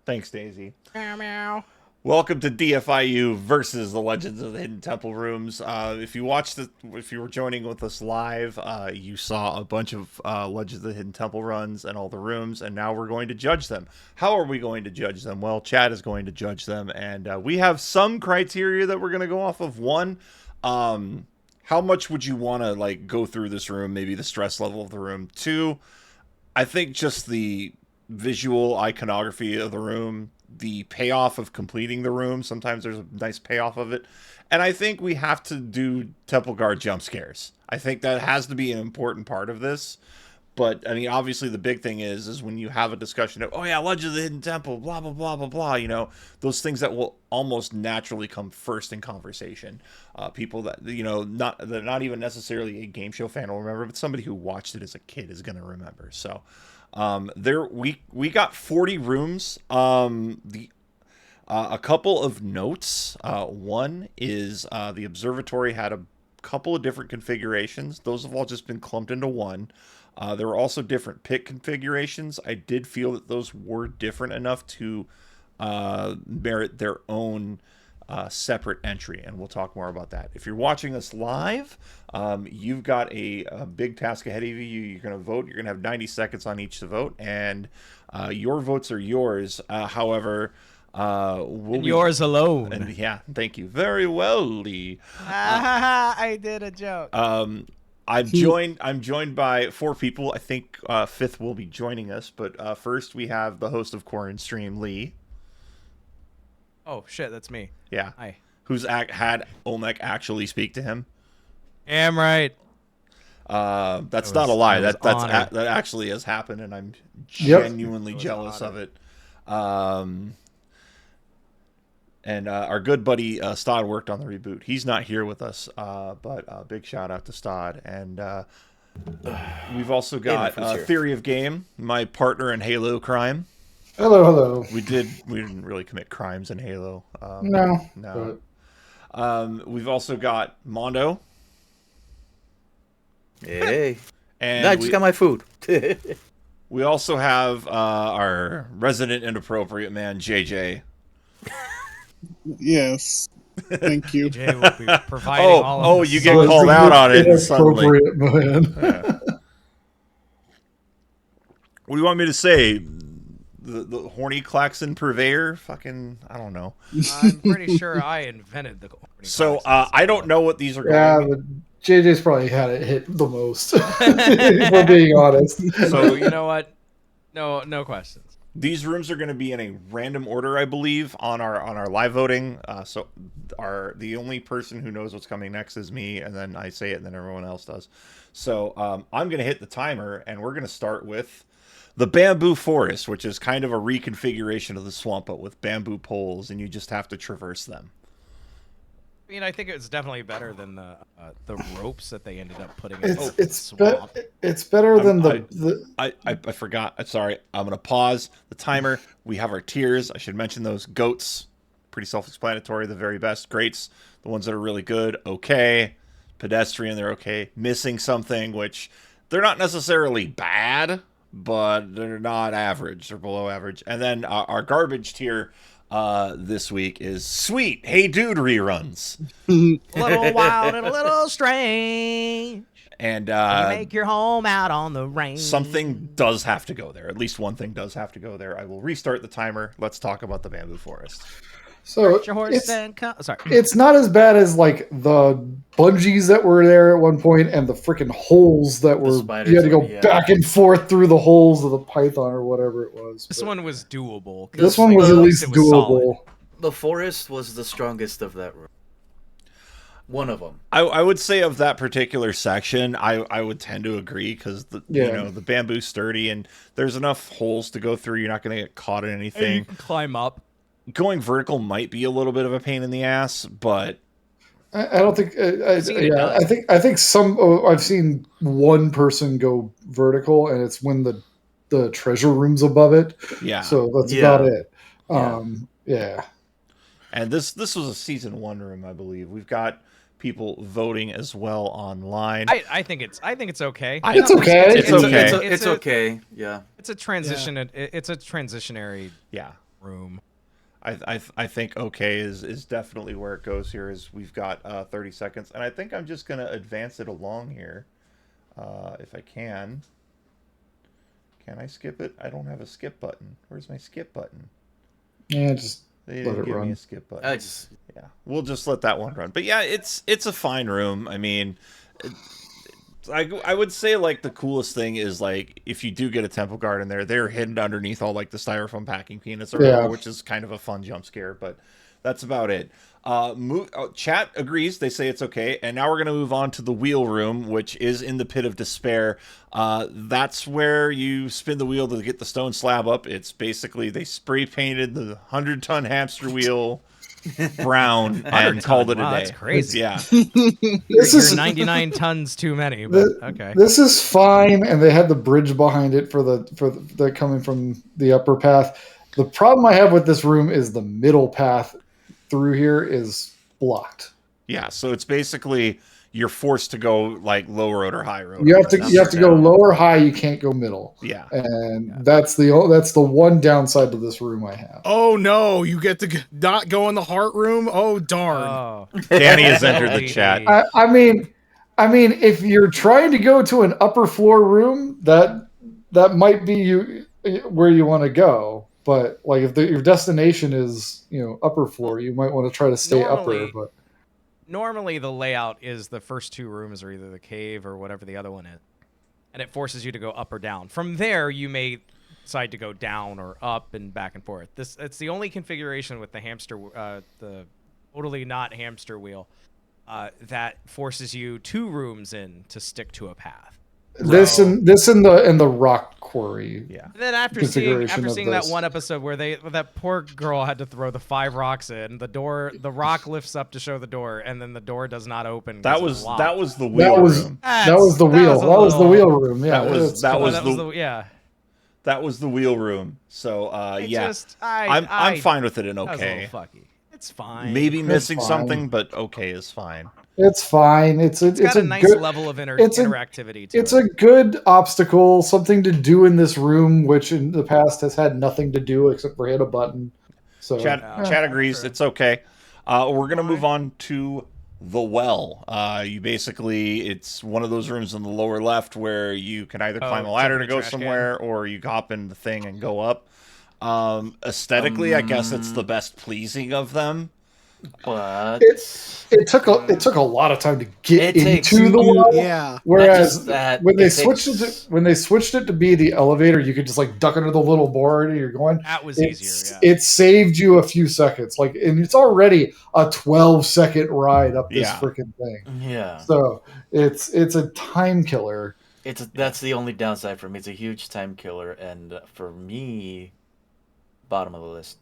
Thanks, Daisy. Meow meow. Welcome to DFIU versus the Legends of the Hidden Temple Rooms. If you were joining with us live, you saw a bunch of Legends of the Hidden Temple runs and all the rooms, and now we're going to judge them. How are we going to judge them? Well, Chad is going to judge them, and we have some criteria that we're going to go off of. One, how much would you want to go through this room? Maybe the stress level of the room. Two, I think just the visual iconography of the room, the payoff of completing the room. Sometimes there's a nice payoff of it. And I think we have to do Temple Guard jump scares. I think that has to be an important part of this. But, I mean, obviously the big thing is when you have a discussion of, oh yeah, Legend of the Hidden Temple, blah, blah, blah, blah, blah, those things that will almost naturally come first in conversation. People that, they're not even necessarily a game show fan will remember, but somebody who watched it as a kid is going to remember. So, we got 40 rooms. A couple of notes. One is the observatory had a couple of different configurations. Those have all just been clumped into one. There were also different pit configurations. I did feel that those were different enough to merit their own separate entry, and we'll talk more about that. If you're watching us live, you've got a big task ahead of you. You're going to vote. You're going to have 90 seconds on each to vote, and your votes are yours. However, Yours alone. And yeah, thank you very well, Lee. I did a joke. I'm joined by 4 people. I think fifth will be joining us, but first we have the host of Quarren Stream, Lee. Oh shit, that's me. Yeah. Hi. Who's had Olmec actually speak to him? Am right. That's not a lie. That actually has happened, and I'm genuinely jealous of it. And our good buddy Stod worked on the reboot. He's not here with us, but big shout out to Stod. And we've also got Theory of Game, my partner in Halo Crime. Hello. We didn't really commit crimes in Halo. No. We've also got Mondo. Hey. And I just got my food. We also have our resident inappropriate man, JJ. Yes. Thank you. JJ will be providing all of you get called out on it suddenly. Man. What do you want me to say? The horny klaxon purveyor? Fucking, I don't know. I'm pretty sure I invented the horny So, klaxons. I don't know what these are going Yeah, to be. but JJ's probably had it hit the most. If we're being honest. So you know what? No questions. These rooms are going to be in a random order, I believe, on our live voting. So the only person who knows what's coming next is me, and then I say it, and then everyone else does. So I'm going to hit the timer, and we're going to start with the Bamboo Forest, which is kind of a reconfiguration of the swamp, but with bamboo poles, and you just have to traverse them. I mean, I think it's definitely better than the ropes that they ended up putting in the It's swamp. it's better than the I forgot. Sorry. I'm going to pause the timer. We have our tiers. I should mention those. Goats, pretty self-explanatory, the very best. Greats, the ones that are really good. Okay. Pedestrian, they're okay. Missing something, which they're not necessarily bad, but they're not average. They're below average. And then our garbage tier this week is sweet Hey Dude reruns. A little wild and a little strange. And You make your home out on the range. something does have to go there. At least one thing does have to go there. I will restart the timer. Let's talk about the Bamboo Forest. so Your horse and sorry. it's not as bad as like the bungees that were there at one point and the freaking holes that were spiders you had to go one, yeah. back and forth through the holes of the python or whatever it was. This But one was doable. 'Cause this one was at at least it was solid. doable. The forest was the strongest of that room. One of them. I would say of that particular section, I would tend to agree because the bamboo's sturdy and there's enough holes to go through. You're not going to get caught in And you anything. can climb up. Going vertical might be a little bit of a pain in the ass, but I don't think. seen it done. I think some. I've seen one person go vertical, and it's when the treasure room's above it. yeah. So that's Yeah. about it. Yeah. Yeah. And this was a season 1 room, I believe. We've got people voting as well online. I think it's okay. It's okay. It's okay. It's okay. Yeah. It's a transition. It's a transitionary. Yeah. room. I think okay is definitely where it goes here. Is we've got 30 seconds, and I think I'm just gonna advance it along here, if I can. Can I skip it? I don't have a skip button. Where's my skip button? Yeah, just They let didn't it give me run. a skip button. Yeah. We'll just let that one run. But yeah, it's a fine room. I mean, I would say like the coolest thing is like if you do get a temple guard in there, they're hidden underneath all like the styrofoam packing peanuts or whatever, Yeah. which is kind of a fun jump scare. But that's about it. Chat agrees. They say it's okay. And now we're gonna move on to the wheel room, which is in the pit of despair. That's where you spin the wheel to get the stone slab up. It's basically they spray painted the 100-ton hamster wheel brown and called it a Wow, day. that's crazy. Yeah. This You're is 99 tons too many, but okay. This is fine, and they had the bridge behind it for the coming from the upper path. The problem I have with this room is the middle path through here is blocked. Yeah, so it's basically you're forced to go like low road or high road. You have to go low or high. You can't go middle. Yeah, and that's the one downside to this room I have. Oh no, you get to not go in the heart room. Oh darn! Oh, Danny has entered the chat. I mean, if you're trying to go to an upper floor room, that might be where you want to go. But like if your destination is upper floor, you might want to try to stay upper. But normally the layout is the first two rooms are either the cave or whatever the other one is, and it forces you to go up or down. From there, you may decide to go down or up and back and forth. It's the only configuration with the hamster, the totally not hamster wheel, that forces you 2 rooms in to stick to a path. This in the rock quarry. Yeah. And then after seeing that one episode where that poor girl had to throw the 5 rocks in, the rock lifts up to show the door, and then the door does not open. That was the wheel room. That was the wheel. That was the wheel room. Yeah, that was the wheel room. So I'm fine with it and okay. That was a little fucky. It's fine. Maybe missing something, but okay is fine. It's fine. It's got a nice level of interactivity to it. It's a good obstacle, something to do in this room, which in the past has had nothing to do except for hit a button. So Chat agrees. It's okay. We're gonna move on to the well. It's one of those rooms in the lower left where you can either climb a ladder to go somewhere, or you hop in the thing and go up. Aesthetically, I guess it's the best pleasing of them. But it took a lot of time to get into the well. Yeah. Whereas when they switched it to be the elevator, you could just like duck under the little board and you're going. That was easier. Yeah. It saved you a few seconds. And it's already a 12-second ride up this freaking thing. Yeah. So it's a time killer. That's the only downside for me. It's a huge time killer, and for me, bottom of the list.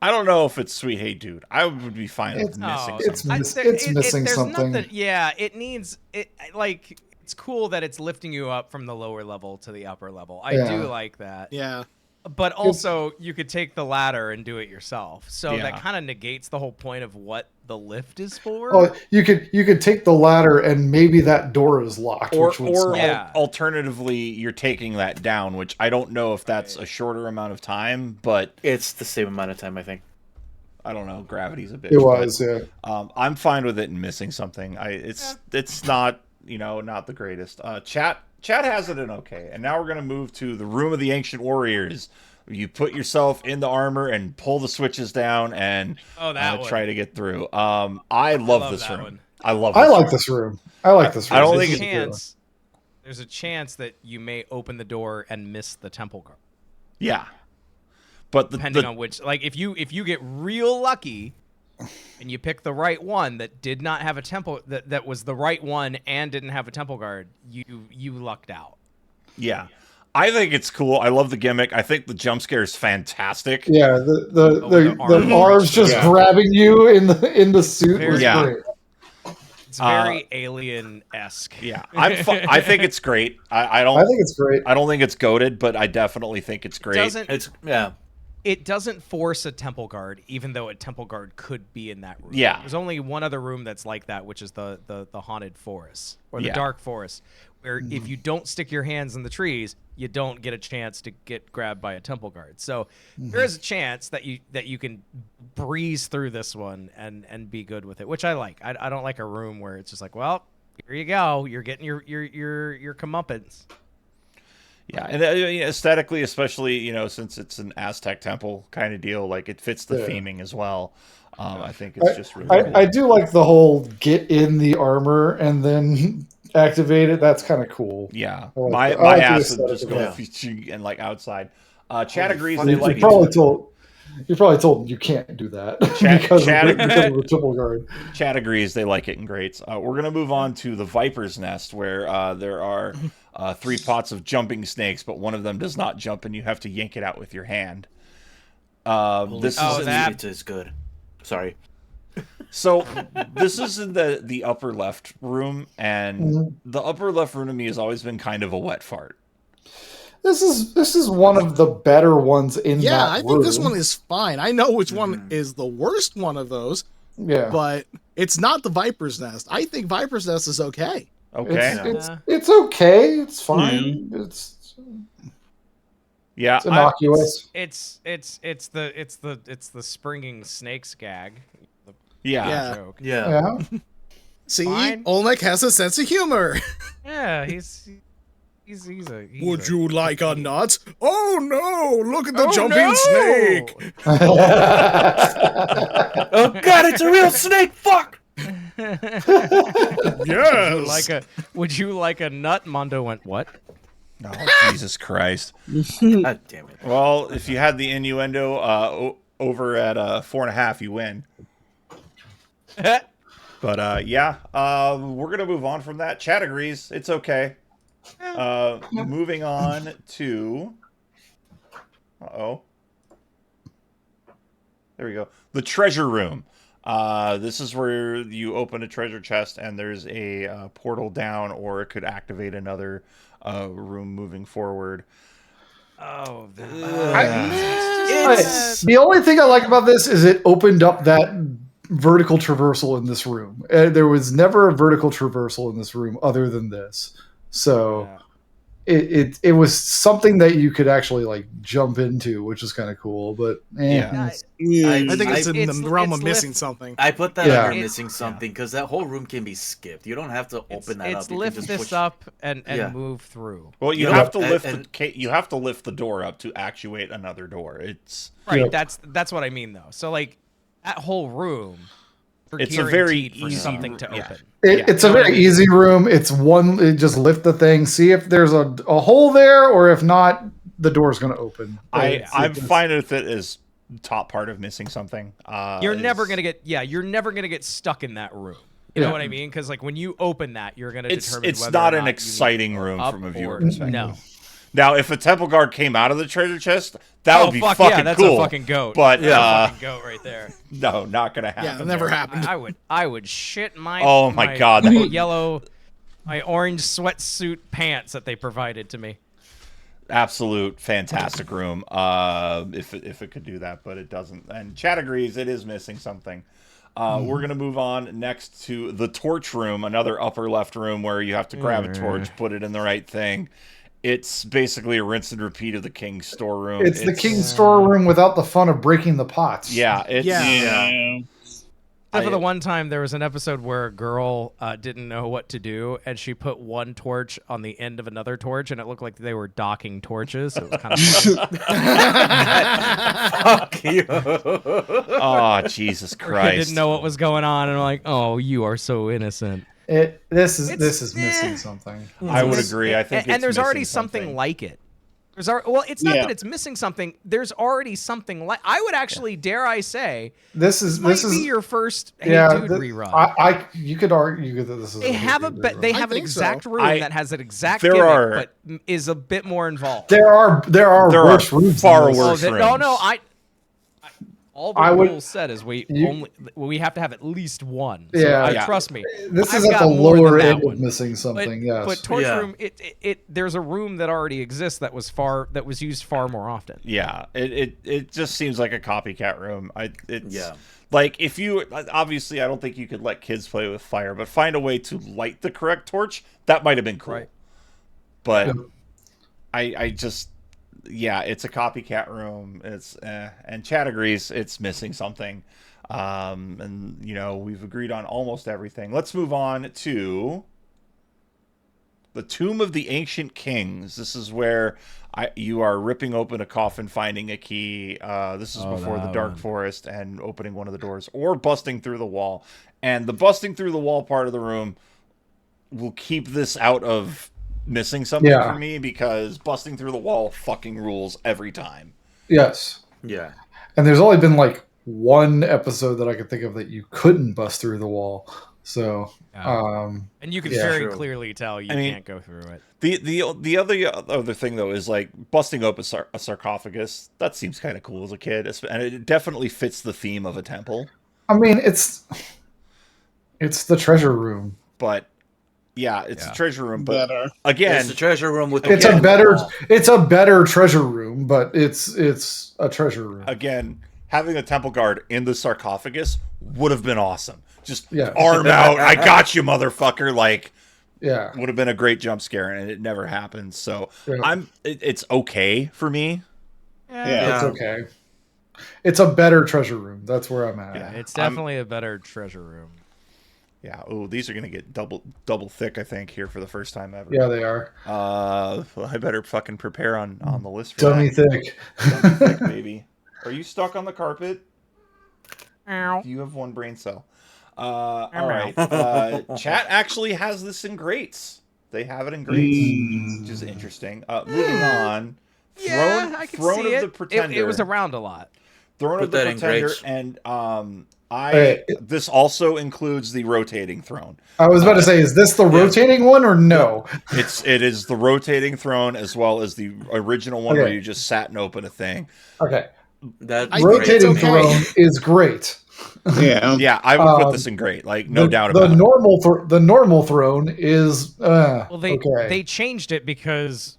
I don't know if it's Sweet Hey Dude. I would be fine with missing something. It's missing something. It needs it. Like, it's cool that it's lifting you up from the lower level to the upper level. I do like that. Yeah. But also, you could take the ladder and do it yourself. So that kind of negates the whole point of what the lift is for. Oh, you could take the ladder and maybe that door is locked. Or alternatively, you're taking that down, which I don't know if that's a shorter amount of time, but it's the same amount of time, I think. I don't know. Gravity's a bitch. It was, yeah. I'm fine with it and missing something. It's not not the greatest. Chat has it in okay, and now we're gonna move to the Room of the Ancient Warriors. You put yourself in the armor and pull the switches down and try to get through. I love this room. I like this room. I like this room. I don't think there's a chance that you may open the door and miss the temple guard. Yeah, but depending on which, like if you get real lucky and you pick the right one that did not have a temple that was the right one and didn't have a temple guard, you lucked out. Yeah. I think it's cool. I love the gimmick. I think the jump scare is fantastic. Yeah, the arms just grabbing you in the suit was great. It's very alien-esque. Yeah, I think it's great. I think it's great. I don't think it's goated, but I definitely think it's great. It doesn't force a temple guard, even though a temple guard could be in that room. Yeah. There's only one other room that's like that, which is the haunted forest or the dark forest, where if you don't stick your hands in the trees, you don't get a chance to get grabbed by a temple guard. So there is a chance that you can breeze through this one and be good with it, which I like. I don't like a room where it's just like, well, here you go, you're getting your comeuppance. Yeah, and aesthetically, especially since it's an Aztec temple kind of deal, like it fits the theming as well. I think it's just really cool. I do like the whole get in the armor and then activate it. That's kind of cool. Yeah, like my the ass would aesthetic just of go and like outside. Chad agrees. that. They like You're probably told you can't do that because of the triple guard. Chad agrees they like it in greats. We're gonna move on to the Viper's Nest, where there are 3 pots of jumping snakes, but one of them does not jump, and you have to yank it out with your hand. This is good. Sorry. So this is in the upper left room, and the upper left room to me has always been kind of a wet fart. This is one of the better ones in that Yeah, I room. think this one is fine. I know which one is the worst one of those. Yeah, but it's not the Viper's Nest. I think Viper's Nest is okay. Okay. It's okay. It's fine. It's innocuous. It's the springing snakes gag. Yeah. Joke. Yeah. See, Fine. Olmec has a sense of humor. Yeah, he's a. Would you like a nut? Oh no! Look at the jumping snake. Oh god, it's a real snake! Fuck! Yes. Would you like a nut? Mondo went, what? Oh, Jesus Christ. God damn it. Well, if you had the innuendo over at 4.5, you win. But yeah, we're gonna move on from that. Chad agrees. It's okay. Moving on to there we go. The treasure room. This is where you open a treasure chest and there's a portal down, or it could activate another room moving forward. Oh, the only thing I like about this is it opened up that vertical traversal in this room. There was never a vertical traversal in this room other than this. So it was something that you could actually like jump into, which is kind of cool. But I think it's in the realm of missing something. I put that under missing something because that whole room can be skipped. You don't have to open that up. It's lift this up and move through. Well, you have to lift the lift the door up to actuate another door. It's right. That's what I mean though. So like that whole room. It's a very for easy something to open. It's a very easy room. It's just lift the thing, see if there's a hole there, or if not, the door's going to open. I'm fine with it as top part of missing something. You're never gonna get stuck in that room. You know what I mean? Because like when you open that, you're gonna determine it's whether not or an exciting room from a viewer perspective. No. Now, if a temple guard came out of the treasure chest, that would be fucking yeah, that's cool. a fucking goat. But fucking goat right there. No, not gonna happen. Yeah, that never happened. I would shit my my god, my orange sweatsuit pants that they provided to me. Absolute fantastic room. If it could do that, but it doesn't. And Chad agrees it is missing something. We're gonna move on next to the torch room, another upper left room where you have to grab a torch, put it in the right thing. It's basically a rinse and repeat of the king's storeroom. It's the king's storeroom without the fun of breaking the pots. Yeah, Except for the one time there was an episode where a girl didn't know what to do, and she put one torch on the end of another torch, and it looked like they were docking torches. So it was kind of Fuck you. Oh, Jesus Christ. I didn't know what was going on, and I'm like, oh, you are so innocent. This is missing something. I would agree. I think and there's already something like it. It's not that it's missing something. There's already something like. I would actually dare I say this might be your first Hey Dude rerun. You could argue that this is. They have an exact room that has an exact gimmick, but is a bit more involved. There are worse rooms. Far worse rooms. No. All the rules said is we have to have at least one. So trust me. This is at the lower end of missing something. But torch room, there's a room that already exists that was used far more often. Yeah, it just seems like a copycat room. Like if you obviously, I don't think you could let kids play with fire, but find a way to light the correct torch. That might have been cool. Right. But I just, yeah, it's a copycat room. It's and Chad agrees it's missing something. And you know, we've agreed on almost everything. Let's move on to the Tomb of the Ancient Kings. This is where you are ripping open a coffin, finding a key. This is before the Dark Forest, and opening one of the doors, or busting through the wall. And the busting through the wall part of the room will keep this out of missing something for me, because busting through the wall fucking rules every time. Yes. Yeah. And there's only been like one episode that I could think of that you couldn't bust through the wall. So, and you can yeah, very true. clearly tell you mean, can't go through it. The other thing though is like busting open a sarcophagus. That seems kind of cool as a kid, and it definitely fits the theme of a temple. I mean, it's the treasure room. But yeah, it's a treasure room. But again, It's the treasure room with. It's a better treasure room, but it's a treasure room. Again, having a temple guard in the sarcophagus would have been awesome. Just Yeah. arm out, I got you, motherfucker. Like, Yeah. would have been a great jump scare, and it never happened. So Yeah. it's okay for me. Yeah. It's okay. It's a better treasure room. That's where I'm at. Yeah. It's definitely a better treasure room. Yeah. Oh, these are gonna get double thick, I think, here for the first time ever. Yeah, they are. Well, I better fucking prepare on the list for Dummy that. thick. Dummy thick, baby. Are you stuck on the carpet? Ow. You have one brain cell. All right. Chat actually has this in greats. They have it in greats, which is interesting. Moving on. Yeah, I can Throne see of it. the Pretender. It was around a lot. Throne Put of the that in Pretender, greats. and Hey. this also includes the rotating throne. I was about to say, is this the rotating one or no? It is the rotating throne as well as the original one where Okay. you just sat and opened a thing. Okay. That's I think Rotating it's okay. throne is great. Yeah. Yeah, I would put this in great, like no doubt about it. The normal throne is Well, they okay. changed it because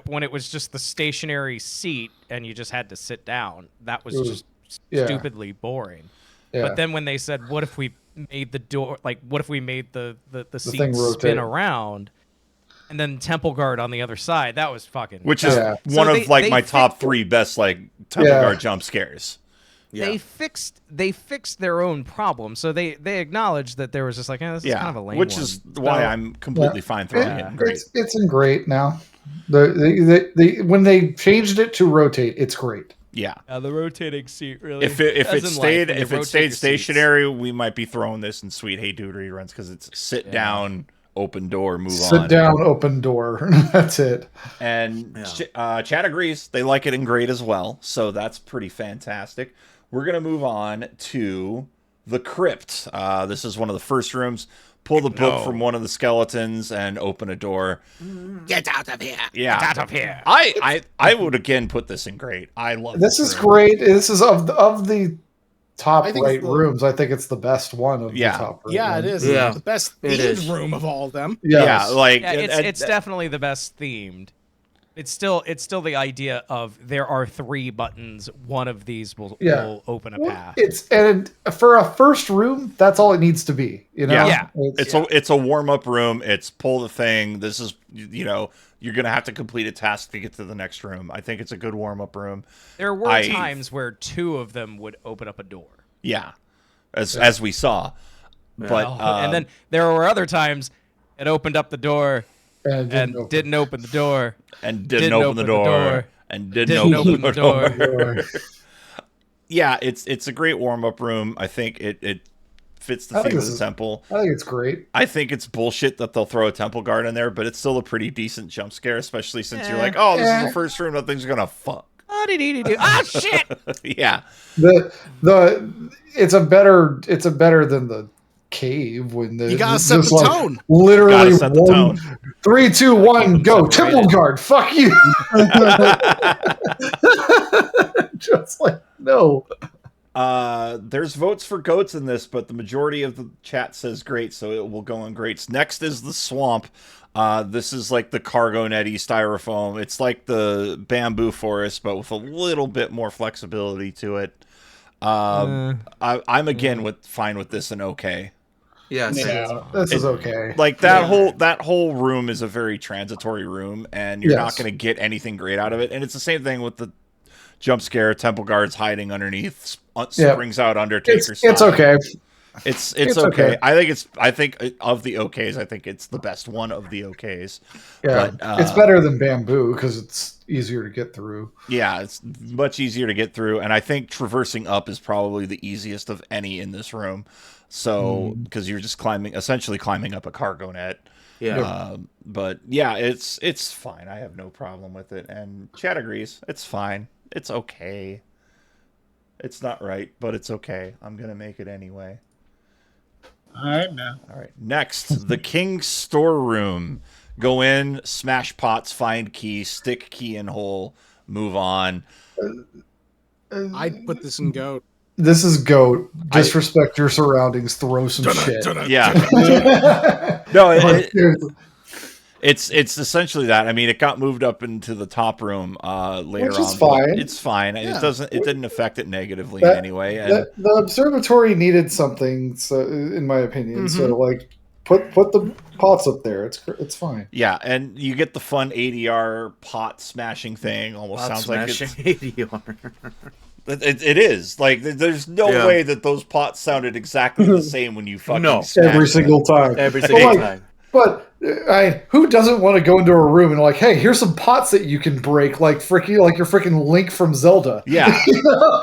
when it was just the stationary seat and you just had to sit down, that was It was- just yeah. stupidly boring. Yeah. But then when they said, "What if we made the door like? What if we made the seat thing spin rotate. around?" And then Temple Guard on the other side. That was fucking. Which is Yeah. one So of like they my top fixed- 3 best like Temple Yeah. Guard jump scares. Yeah. They fixed their own problem. So they acknowledged that there was just like, this is Yeah, kind of a lame which one. is why So- I'm completely fine throwing it in great. It's in great now. The when they changed it to rotate, it's great. Yeah. the rotating seat really. If it as in life, stayed when you if it rotate stayed your seats. stationary, we might be throwing this in Sweet Hey Dude reruns because it's sit down, open door, move Sit on. down, open door. That's it. And Chad agrees. They like it in great as well. So that's pretty fantastic. We're going to move on to the crypt. This is one of the first rooms. Pull the book from one of the skeletons and open a door. Get out of here. Yeah. Get out of here. I would again put this in great. I love This is room. great. This is of the top I think right it's the- rooms. I think it's the best one of Yeah. the top right Yeah, it ones. is. Yeah. The best It is. themed room of all of them. Yes. Yeah, like Yeah, it's definitely the best themed. It's still the idea of there are 3 buttons. One of these will open a path. It's and for a first room, that's all it needs to be. You know, Yeah. It's, It's a warm up room. It's pull the thing. This is you're gonna have to complete a task to get to the next room. I think it's a good warm up room. There were times where 2 of them would open up a door. Yeah, as we saw, but And then there were other times it opened up the door and and didn't open the door. and didn't open the door and didn't Didn't open the door. door. Yeah, it's a great warm up room. I think it fits the I think theme of this the is- temple. I think it's great. I think it's bullshit that they'll throw a temple guard in there, but it's still a pretty decent jump scare, especially since you're like, oh, this is the first room that thing's gonna fuck. Ah, shit! Yeah. It's a better than the cave when the You gotta it's set just the like tone. Literally, Gotta set the tone. 3, 2, 1, go! Separated. Temple guard, fuck you! Just like no. There's votes for goats in this, but the majority of the chat says great, so it will go on greats. Next is the swamp. This is like the cargo netty styrofoam. It's like the bamboo forest, but with a little bit more flexibility to it. I'm again fine with this and okay. Yeah, so Yeah, this is okay. Like that whole room is a very transitory room, and you're not Yes. going to get anything great out of it. And it's the same thing with the jump scare. Temple guards hiding underneath, springs out Undertaker It's style. okay. It's It's okay. okay. I think of the OKs, I think it's the best one of the OKs. Yeah, But, it's better than bamboo because it's easier to get through. Yeah, it's much easier to get through, and I think traversing up is probably the easiest of any in this room. So, because you're just essentially climbing up a cargo net. yeah. But yeah, it's fine. I have no problem with it, and Chad agrees. It's fine. It's okay. It's not right, but it's okay. I'm gonna make it anyway. All right, now. All right. Next, the King's storeroom. Go in, smash pots, find key, stick key in hole, move on. I'd put this in goat. This is goat. Disrespect your surroundings. Throw some shit. Yeah. No, Like, seriously. it's essentially that. I mean, it got moved up into the top room later Which is on. But fine. it's fine. Yeah. It didn't affect it negatively in any way. And The observatory needed something, so in my opinion. So like, put the pots up there. It's fine. yeah, and you get the fun ADR pot smashing thing. Almost sounds like it's, ADR. it is. Like there's no Yeah. way that those pots sounded exactly the same when you fucking No. smash Every them. single time. Every But, single like, time. But who doesn't want to go into a room and like, hey, here's some pots that you can break, like your freaking Link from Zelda. Yeah. You know?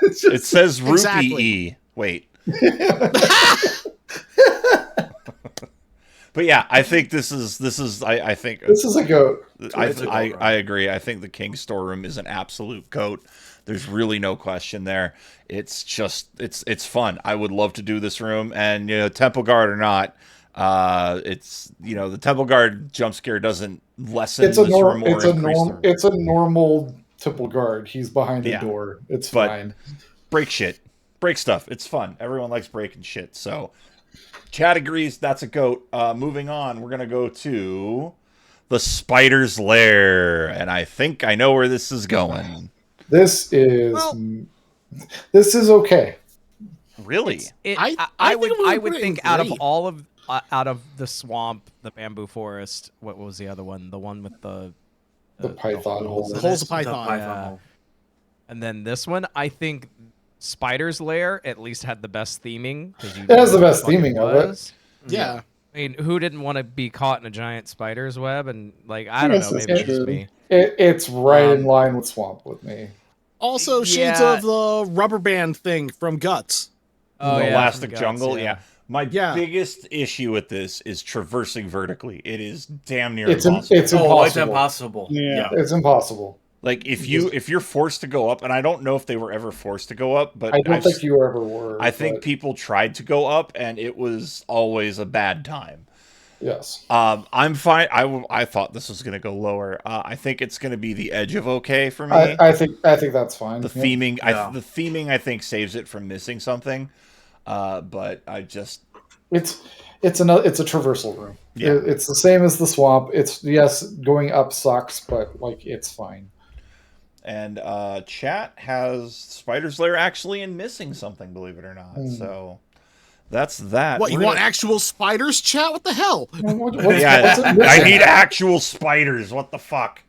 It's just- It says rupee Exactly. E. Wait. But yeah, I think this is I think this is a goat. I agree. I think the King's storeroom is an absolute goat. There's really no question there. It's just it's fun. I would love to do this room, and Temple Guard or not, it's the Temple Guard jump scare doesn't lessen It's a this room or it's a increase norm. the It's a normal Temple Guard. He's behind the Yeah. door. It's But- fine. break shit. Break stuff. It's fun. Everyone likes breaking shit. So Chad agrees that's a goat. Moving on, we're gonna go to the Spider's Lair, and I think I know where this is going. This is Well- this is okay. Really? I I think would I'm gonna I would put it in think out of great. all of out of the swamp, the bamboo forest. What was the other one? The one with the Python hole. The holes of in it? Python. Yeah. And then this one, I think Spider's Lair at least had the best theming. It has the best theming of it. Yeah. I mean, who didn't want to be caught in a giant spider's web? And like, I don't Yes, know, it's maybe it's just good. me. It's right in Um, line with Swamp with me. Also, shades Yeah. of the rubber band thing from Guts. Oh, the yeah, Elastic from Guts, Jungle. Yeah. My Yeah. biggest issue with this is traversing vertically. It is damn near It's impossible. it's Oh, it's impossible. impossible. Yeah. It's impossible. Like if you're forced to go up, and I don't know if they were ever forced to go up, but I don't I've think you ever were. I think but people tried to go up, and it was always a bad time. yes. I'm fine. I thought this was going to go lower. I think it's going to be the edge of okay for me. I think that's fine. the Yep. theming, Yeah. the theming, I think saves it from missing something. But I just It's a traversal room. Yeah. It's the same as the Swamp. It's yes, going up sucks, but like it's fine. and chat has Spider's Lair actually in missing something, believe it or not. So that's that. What, you We're want gonna- actual spiders, chat? What the hell? What's Yeah, it I missing? need actual spiders. What the fuck?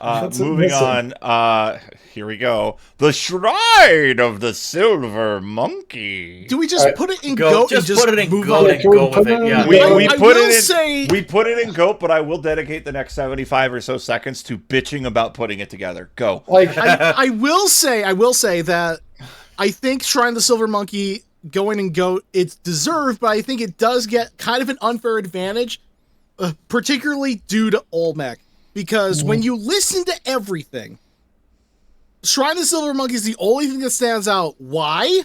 What's it Moving missing? on. Here we go. The Shrine of the Silver Monkey. Do we just I- put it in Go, goat just and put it in move goat on? and Can we go put with it it. in Yeah. goat? We I put will it in. say- We put it in goat, but I will dedicate the next 75 or so seconds to bitching about putting it together. Go. Like I will say that I think Shrine of the Silver Monkey going in goat, it's deserved, but I think it does get kind of an unfair advantage, particularly due to Olmec. Because when you listen to everything, Shrine of the Silver Monkey is the only thing that stands out. Why?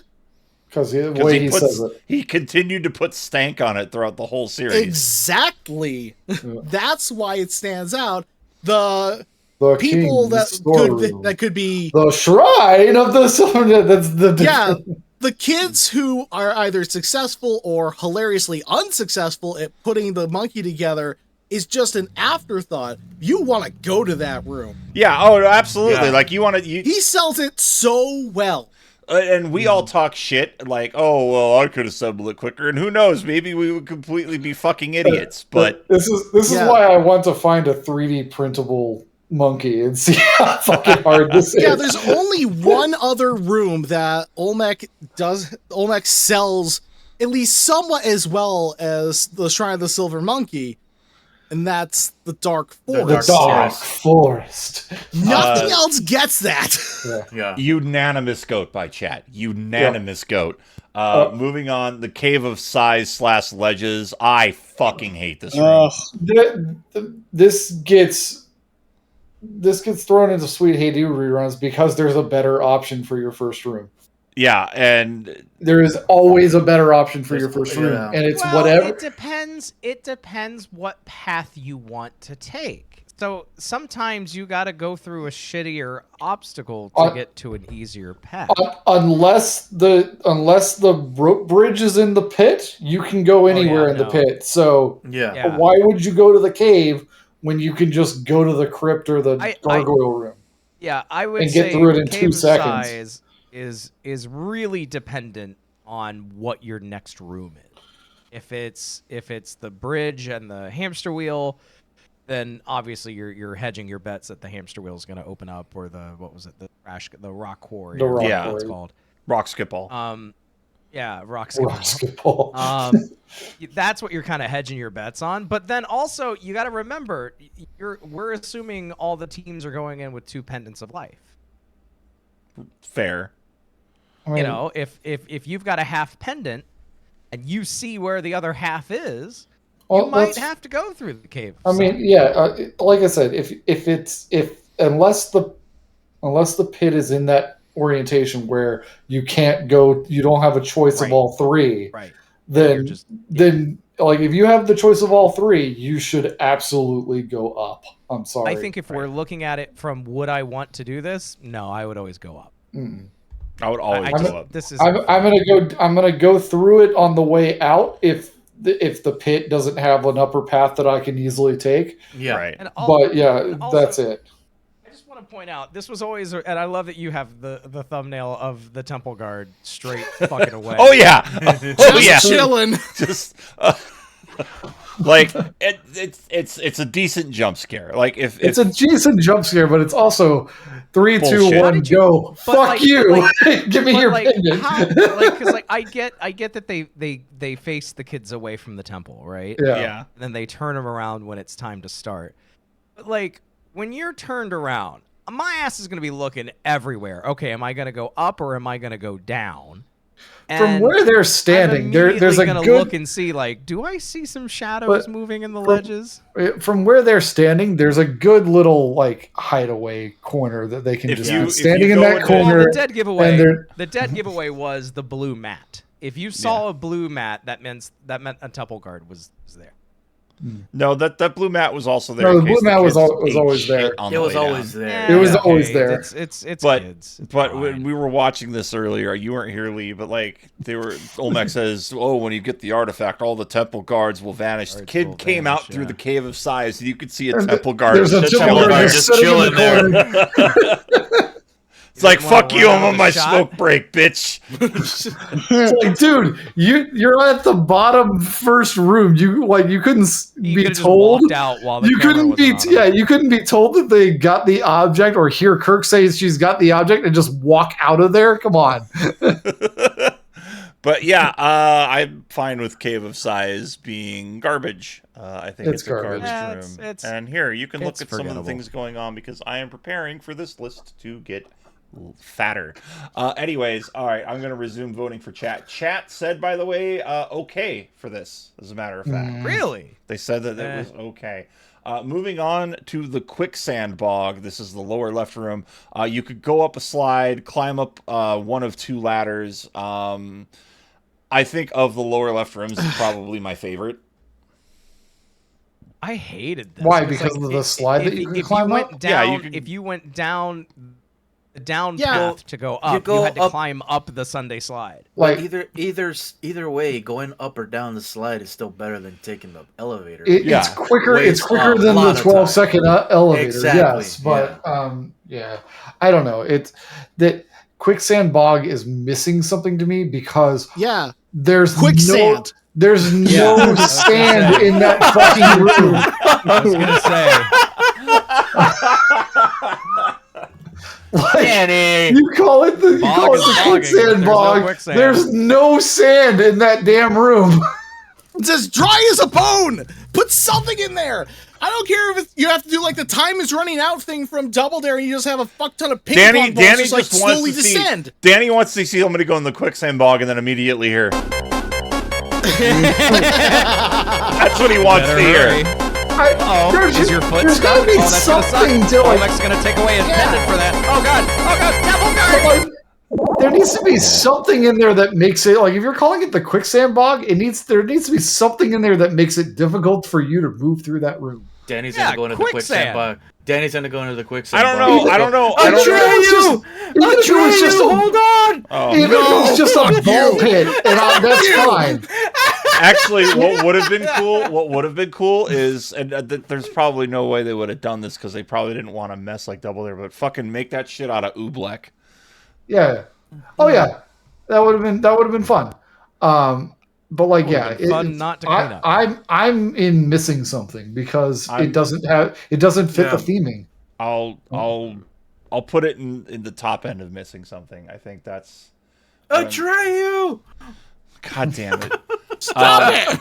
because the 'Cause way he says it. he continued to put stank on it throughout the whole series. Exactly. That's why it stands out. The The people King's that storeroom. could be The Shrine of the Silver. That's the yeah, the kids who are either successful or hilariously unsuccessful at putting the monkey together is just an afterthought. You want to go to that room. Yeah. Oh, absolutely. Yeah. Like you want to. He sells it so well. And we all talk shit like, oh, well, I could assemble it quicker. And who knows, maybe we would completely be fucking idiots. But this is Yeah. why I want to find a 3D printable monkey and see how fucking hard this is. Yeah, there's only one other room that Olmec sells at least somewhat as well as the Shrine of the Silver Monkey, and that's the Dark Forest. the Dark Forest. Nothing else gets that. Yeah. unanimous goat by chat. Unanimous goat. Moving on, the Cave of Size / Ledges. I fucking hate this room. This gets thrown into Sweet Hey Do reruns because there's a better option for your first room. Yeah, and There is always a better option for your first room, Yeah. and it's Well, whatever. It depends what path you want to take. So sometimes you got to go through a shittier obstacle to get to an easier path. Unless the rope bridge is in the pit, you can go anywhere in the no. pit. So Yeah. why would you go to the cave when you can just go to the crypt or the gargoyle room? Yeah, I would And say get through it in Cave 2 of seconds. Size is really dependent on what your next room is. If it's the bridge and the hamster wheel, then obviously you're hedging your bets that the hamster wheel is going to open up, or the rock quarry, The or rock whatever quarry. it's called. rock skip all. Rock skip. Basketball. That's what you're kind of hedging your bets on. But then also you got to remember, we're assuming all the teams are going in with 2 pendants of life. Fair. I mean, You know, if you've got a half pendant and you see where the other half is, well, you might have to go through the cave. I mean, yeah. Like I said, unless the pit is in that orientation where you can't go, you don't have a choice of Right. all 3. Right. Then like if you have the choice of all 3, you should absolutely go up. I'm sorry. I think if we're looking at it from would I want to do this? No, I would always go up. Mm. I would always go up. This is I'm gonna go through it on the way out if the pit doesn't have an upper path that I can easily take. Yeah. Right. But yeah, also- that's it. I just want to point out this was always, and I love that you have the thumbnail of the temple guard straight fucking away. Oh yeah. Oh yeah. Chilling. Just like it's a decent jump scare. Like if It's a decent jump scare, but it's also 3, 2, Bullshit. 1, go. But, Fuck like- you. Give me But, your like, pendant. because I get that they face the kids away from the temple, right? yeah. And then they turn them around when it's time to start. But like when you're turned around, my ass is going to be looking everywhere. Okay, am I going to go up or am I going to go down? From And where they're standing, I'm there's a immediately gonna good. look and see, like, do I see some shadows moving in the ledges? From where they're standing, there's a good little like hideaway corner that they can If just you- be if standing you in go that into- corner. Well, the dead giveaway. and they're- The dead giveaway was the blue mat. If you saw a blue mat, that meant a temple guard was there. No, that blue mat was also there. No, in the blue case mat was kids always ate shit there. on It the was way down. always there. Yeah, It was okay, always there. It's But kids. It's but fine. when we were watching this earlier, you weren't here, Lee. But like Olmec says, oh, when you get the artifact, all the temple guards will vanish. The Guards kid will came vanish, out through yeah. the Cave of Size, and you could see a And temple guard. There's a just temple chilling guard there. just sitting in chilling the corner. It's like, didn't wanna fuck you, run I'm out on of my the shot? smoke break, bitch. It's like, dude, you're at the bottom first room. You couldn't He be could've just told. walked out while the You camera couldn't be wasn't on him. you couldn't be told that they got the object or hear Kirk say she's got the object and just walk out of there. Come on. But yeah, I'm fine with Cave of Size being garbage. I think It's it's a garbage Yeah, room. it's- And here, you can look it's at some of the forgettable. things going on because I am preparing for this list to get fatter. Anyways, all right, I'm going to resume voting for chat. Chat said, by the way, okay for this, as a matter of fact. Really? They said that it was okay. Moving on to the quicksand bog. This is the lower left room. You could go up a slide, climb up one of 2 ladders. I think of the lower left rooms is probably my favorite. I hated this. Why? It was Because of the slide that you can if climb you went up? down, Yeah, you could- if you went down the down Yeah. path to go up, you, go had to up- climb up the Sunday slide. Like either way, going up or down the slide is still better than taking the elevator. Yeah. it's quicker. Waste It's quicker a than lot the of 12-second elevator. Exactly, Yes, but yeah, I don't know. It's that Quicksand Bog is missing something to me because Yeah. there's Quicksand. There's no Yeah. sand in that fucking room. I was gonna say. Like, Danny! you call it the Bog is bogging, but quicksand there's no bog. quicksand. There's no sand in that damn room. It's as dry as a bone. Put something in there. I don't care if you have to do like the time is running out thing from Double Dare, and you just have a fuck ton of ping pong balls just like slowly descend. Danny wants to see somebody go in the quicksand bog and then immediately hear. That's what he wants to hear. Is your foot there's stuck? gotta be Oh, that's gonna suck. something to like. Olmec's gonna take away his pendant for that. Oh god! Double Dare! Like, there needs to be something in there that makes it like if you're calling it the quicksand bog, there needs to be something in there that makes it difficult for you to move through that room. Danny's Yeah, gonna go into the quicksand bog. Danny's gonna go into the quicksand I don't know. I don't know. I don't know. Even if it was just a, Hold on! Oh. even if it was just a ball pit, and that's fine. Actually, what would have been cool? What would have been cool is, and there's probably no way they would have done this because they probably didn't want to mess like Double Dare, but fucking make that shit out of oobleck. Yeah. Oh yeah. That would have been fun. But like yeah, fun not to clean up. I'm in missing something because it doesn't fit the theming. I'll put it in the top end of missing something. I think that's. Atreyu! God damn it! Stop it!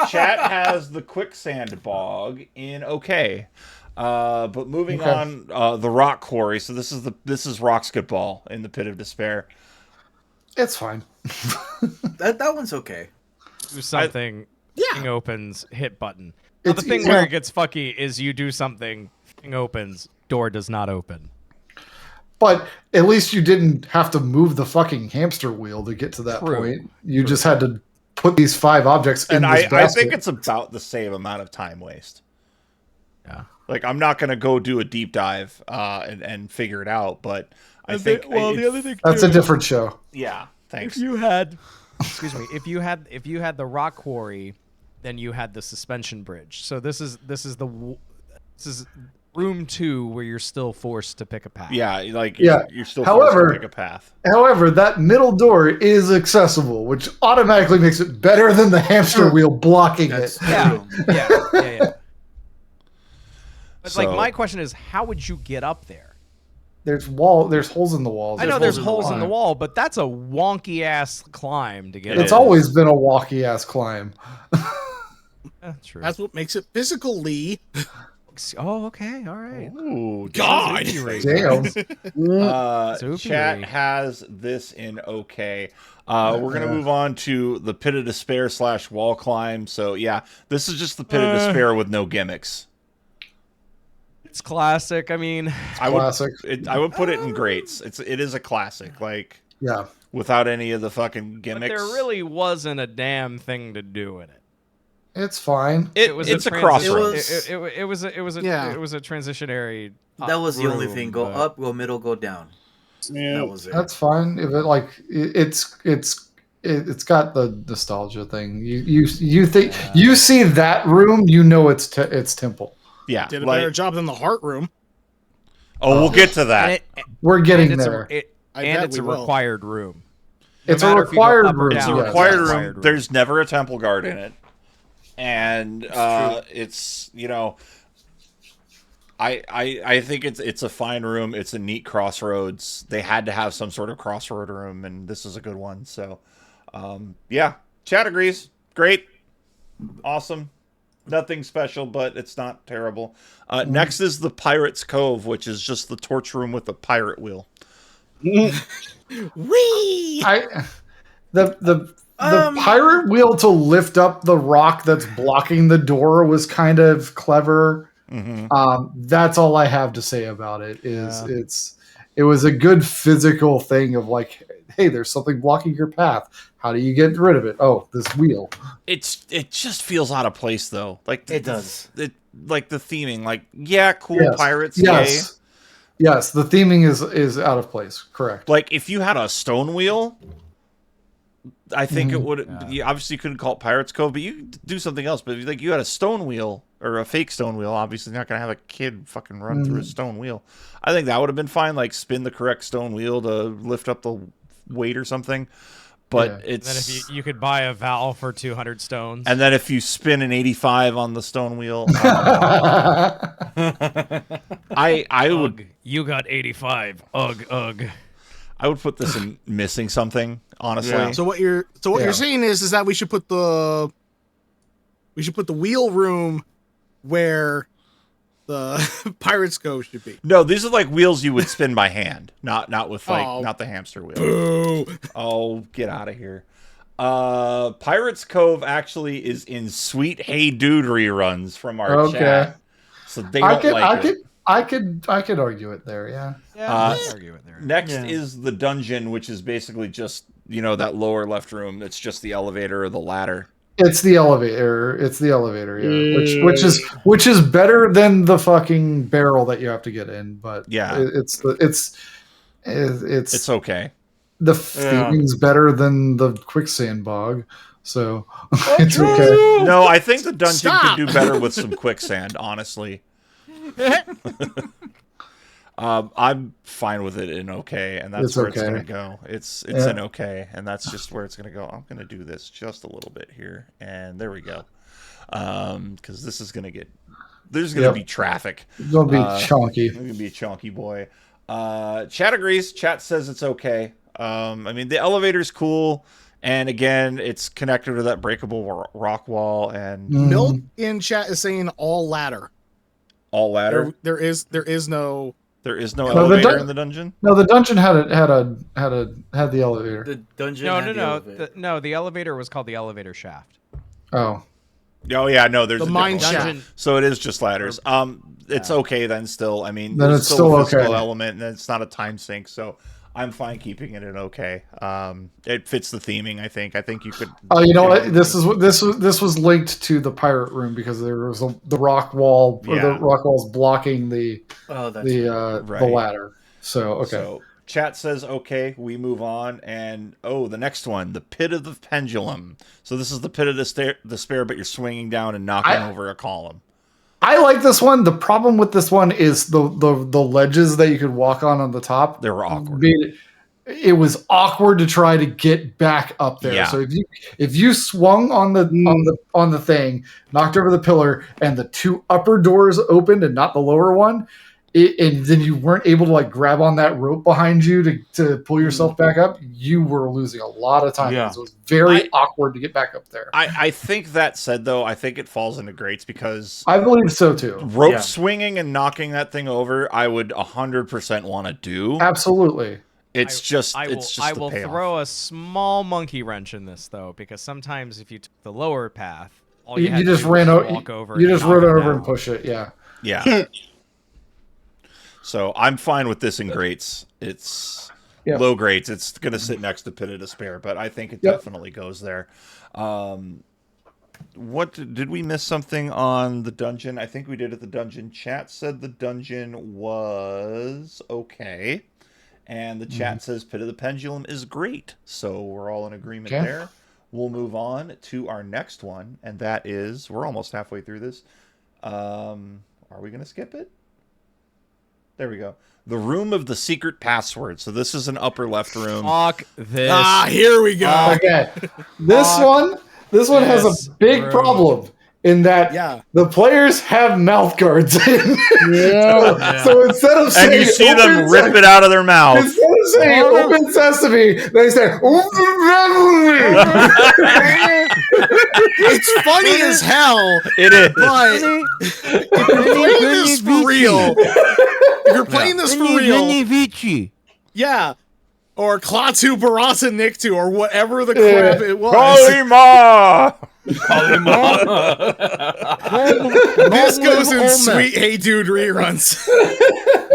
Chat has the quicksand bog in okay. But moving on, the rock quarry. So this is Rockskit Ball in the Pit of Despair. It's fine. That one's okay. Do something. Thing opens. Hit button. Now, It's the thing easy. where it gets fucky is you do something. Thing opens. Door does not open. But at least you didn't have to move the fucking hamster wheel to get to that True. point. You just had to put these 5 objects in And this I basket. think it's about the same amount of time waste. Yeah. Like I'm not gonna go do a deep dive and figure it out, but I think the other thing That's a different show. yeah. Thanks. If you had, excuse me, if you had the rock quarry, then you had the suspension bridge. So this is room 2 where you're still forced to pick a path. Yeah, like Yeah. you're still forced However- to pick a path. However, that middle door is accessible, which automatically makes it better than the hamster wheel blocking That's it. Yeah. true. Yeah. But like So- my question is, how would you get up there? There's holes in the walls. I know there's holes in the wall. wall, but that's a wonky ass climb to get. It's up. always been a walky ass climb. Yeah, true. That's what makes it physically. Oh, okay, all right. Ooh, God. Damn. Chat has this in okay. We're gonna move on to the Pit of Despair / wall climb. So yeah, this is just the Pit of Despair with no gimmicks. It's classic. I mean, Classic. I would put it in greats. It is a classic, like Yeah. without any of the fucking but gimmicks. there really wasn't a damn thing to do in it. It's fine. It's a transi- crossroad. It was a Yeah. it was a transitionary. That was the only room, thing. Go but- up, go middle, go down. Yeah. That was it. That's fine. If it like it's got the nostalgia thing. You think you see that room, you know it's temple. Yeah, Did a like, better job than the heart room. we'll get to that. We're getting and it's there. I bet it's we a will. required room. No It's a matter if you go required up or room. It's a down, yes. required it's a room. There's never a temple guard in it, and it's I think it's a fine room. It's a neat crossroads. They had to have some sort of crossroad room, and this is a good one. So, yeah, chat agrees. Great, awesome. Nothing special, but it's not terrible. Next is the Pirate's Cove, which is just the torch room with a pirate wheel. Whee! The pirate wheel to lift up the rock that's blocking the door was kind of clever. That's all I have to say about it. It was a good physical thing of like, hey, there's something blocking your path. How do you get rid of it? Oh, this wheel. It just feels out of place though. Like It does. Like the theming. Like cool Yes. pirates. Yes. Yes, the theming is out of place. Correct. Like if you had a stone wheel, I think it Mhm. would. You obviously couldn't call it Pirates Cove, but you could do something else. But like you had a stone wheel or a fake stone wheel, obviously not gonna have a kid fucking run through a stone wheel. I think that would have been fine. Like spin the correct stone wheel to lift up the weight or something. But Yeah. And it's then if you could buy a valve for 200 stones. and then if you spin an 85 on the stone wheel, I would Ugh, you got 85. Ugh, ugh. I would put this in missing something. Honestly, Yeah. So what you're saying is that we should put the wheel room where the Pirates Cove should be. no, these are like wheels you would spin by hand, not with like Oh. not the hamster wheel. Boo. Oh, get out of here. Pirates Cove actually is in Sweet Hey Dude reruns from our Okay. chat. So they I don't could, like it. I could argue it there. Yeah. Yeah, let's argue it there. Next Yeah. is the dungeon, which is basically just, that lower left room. It's just the elevator or the ladder. It's the elevator. Yeah. Which is better than the fucking barrel that you have to get in. But Yeah. it's It's okay. the Yeah. theming's better than the quicksand bog. So it's okay. No, I think the dungeon Stop! could do better with some quicksand, honestly. I'm fine with it in okay, and that's It's where it's okay. gonna go. It's Yeah. in okay, and that's just where it's gonna go. I'm gonna do this just a little bit here, and there we go. Because this is gonna get there's gonna Yep. be traffic. It's gonna be I'm chunky. gonna be a chunky boy. Chat agrees. Chat says it's okay. I mean the elevator's cool, and again, it's connected to that breakable rock wall and Milk in chat is saying all ladder. all ladder. There is no. There is no No, the elevator dun- in the dungeon. No, the dungeon had the elevator. The dungeon. No, had no, the no. elevator. No, the elevator was called the elevator shaft. Oh, Oh yeah, no, there's The a mine different one. shaft. Dungeon. So it is just ladders. It's okay then. Still, I mean, Then there's it's still a physical okay. element, and it's not a time sink, so I'm fine keeping it in okay. It fits the theming. I think you could. oh, you know what? This was linked to the pirate room because there was the rock wall. Or Yeah. the rock wall's blocking the Oh, that's right. Right. the ladder. So okay. So chat says okay. We move on, and the next one, the pit of the pendulum. So this is the pit of despair, but you're swinging down and knocking over a column. I like this one. The problem with this one is the ledges that you could walk on the top. They were awkward. It was awkward to try to get back up there. Yeah. So if you swung on the thing, knocked over the pillar, and the two upper doors opened and not the lower one, and then you weren't able to like grab on that rope behind you to pull yourself back up, you were losing a lot of time. Yeah. Because it was very awkward to get back up there. I think that said though, I think it falls into greats because I believe so too. rope Yeah. swinging and knocking that thing over, I would 100% want to do. Absolutely. It's just I the will payoff. throw a small monkey wrench in this though, because sometimes if you took the lower path, all You had to just do was ran over. walk over. You and just knock run it over down. and push it. Yeah. Yeah. So I'm fine with this in greats. It's low grades. It's going to sit next to Pit of Despair, but I think it definitely goes there. What did we miss something on the dungeon? I think we did at the dungeon. Chat said the dungeon was okay, and the chat says Pit of the Pendulum is great. So we're all in agreement there. We'll move on to our next one, and that is we're almost halfway through this. Are we going to skip it? There we go. The Room of the Secret Password. So this is an upper left room. Fuck this. Here we go. Okay. This one has this a big room. problem in that the players have mouth guards in. So instead of saying And you see them open rip it out of their mouth. Instead of saying open sesame, they say open sesame. It's funny as hell. It is. But if you're playing this for real, yeah, or Klaatu Barata Niktu, or whatever the crap it was. Kalima! This goes in Sweet Hey Dude reruns.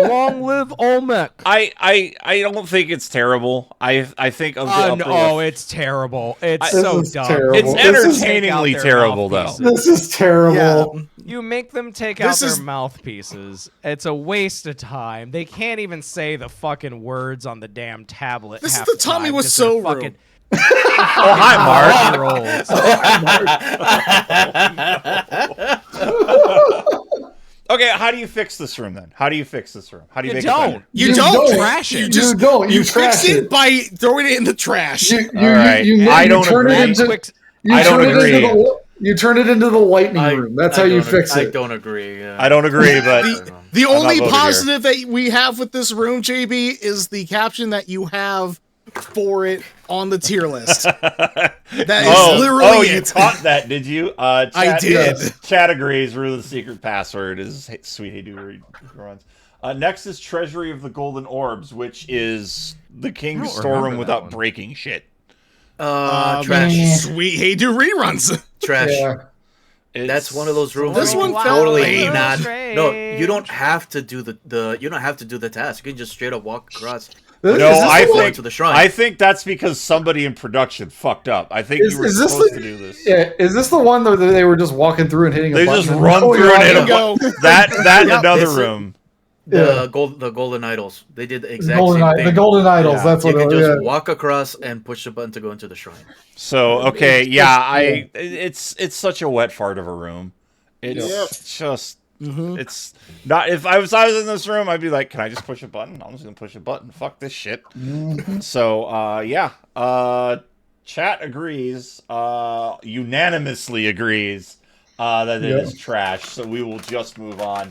Long live Olmec. I don't think it's terrible. I think of the upper no, left. it's terrible. It's This so is dumb. terrible. It's This is- entertainingly Take out their terrible though. mouthpieces. This is terrible. You make them take This out is- their mouthpieces. It's a waste of time. They can't even say the fucking words on the damn tablet. This is half the Tommy time was 'cause they're so fucking rude. Oh, hi, Mark. Okay, how do you fix this room then? How do you fix this room? How do you make it better? You don't trash it. You just You fix trash it it. by throwing it in the trash. You I don't turn agree. it into. You I don't turn it agree. into you turn it into the lightning room. That's how you fix it. I don't agree. I don't agree, but The I'm only not voting positive that we have with this room, JB, is the caption that you have for it on the tier list. That is literally you it. caught that, did you? Chat, I did. Chat agrees. Rule of the secret password is sweet. Hey, do runs. Next is Treasury of the Golden Orbs, which is the king's storeroom without breaking shit. Trash. Sweet Hey Do reruns. Trash. Yeah. That's one of those rooms. This where one you felt totally lame. not. No, you don't have to do the you don't have to do the task. You can just straight up walk across. I think that's because somebody in production fucked up. I think you were supposed to do this. Yeah, is this the one that they were just walking through and hitting? They a button just and run going through and on hit a it? button. That in another room. The golden idols. They did the exact Golden same thing. The golden idols. That's You what can it just was. walk across and push the button to go into the shrine. So okay, it's such a wet fart of a room. It's just it's not. If I was in this room, I'd be like, can I just push a button? I'm just gonna push a button. Fuck this shit. So chat agrees, unanimously agrees that it is trash. So we will just move on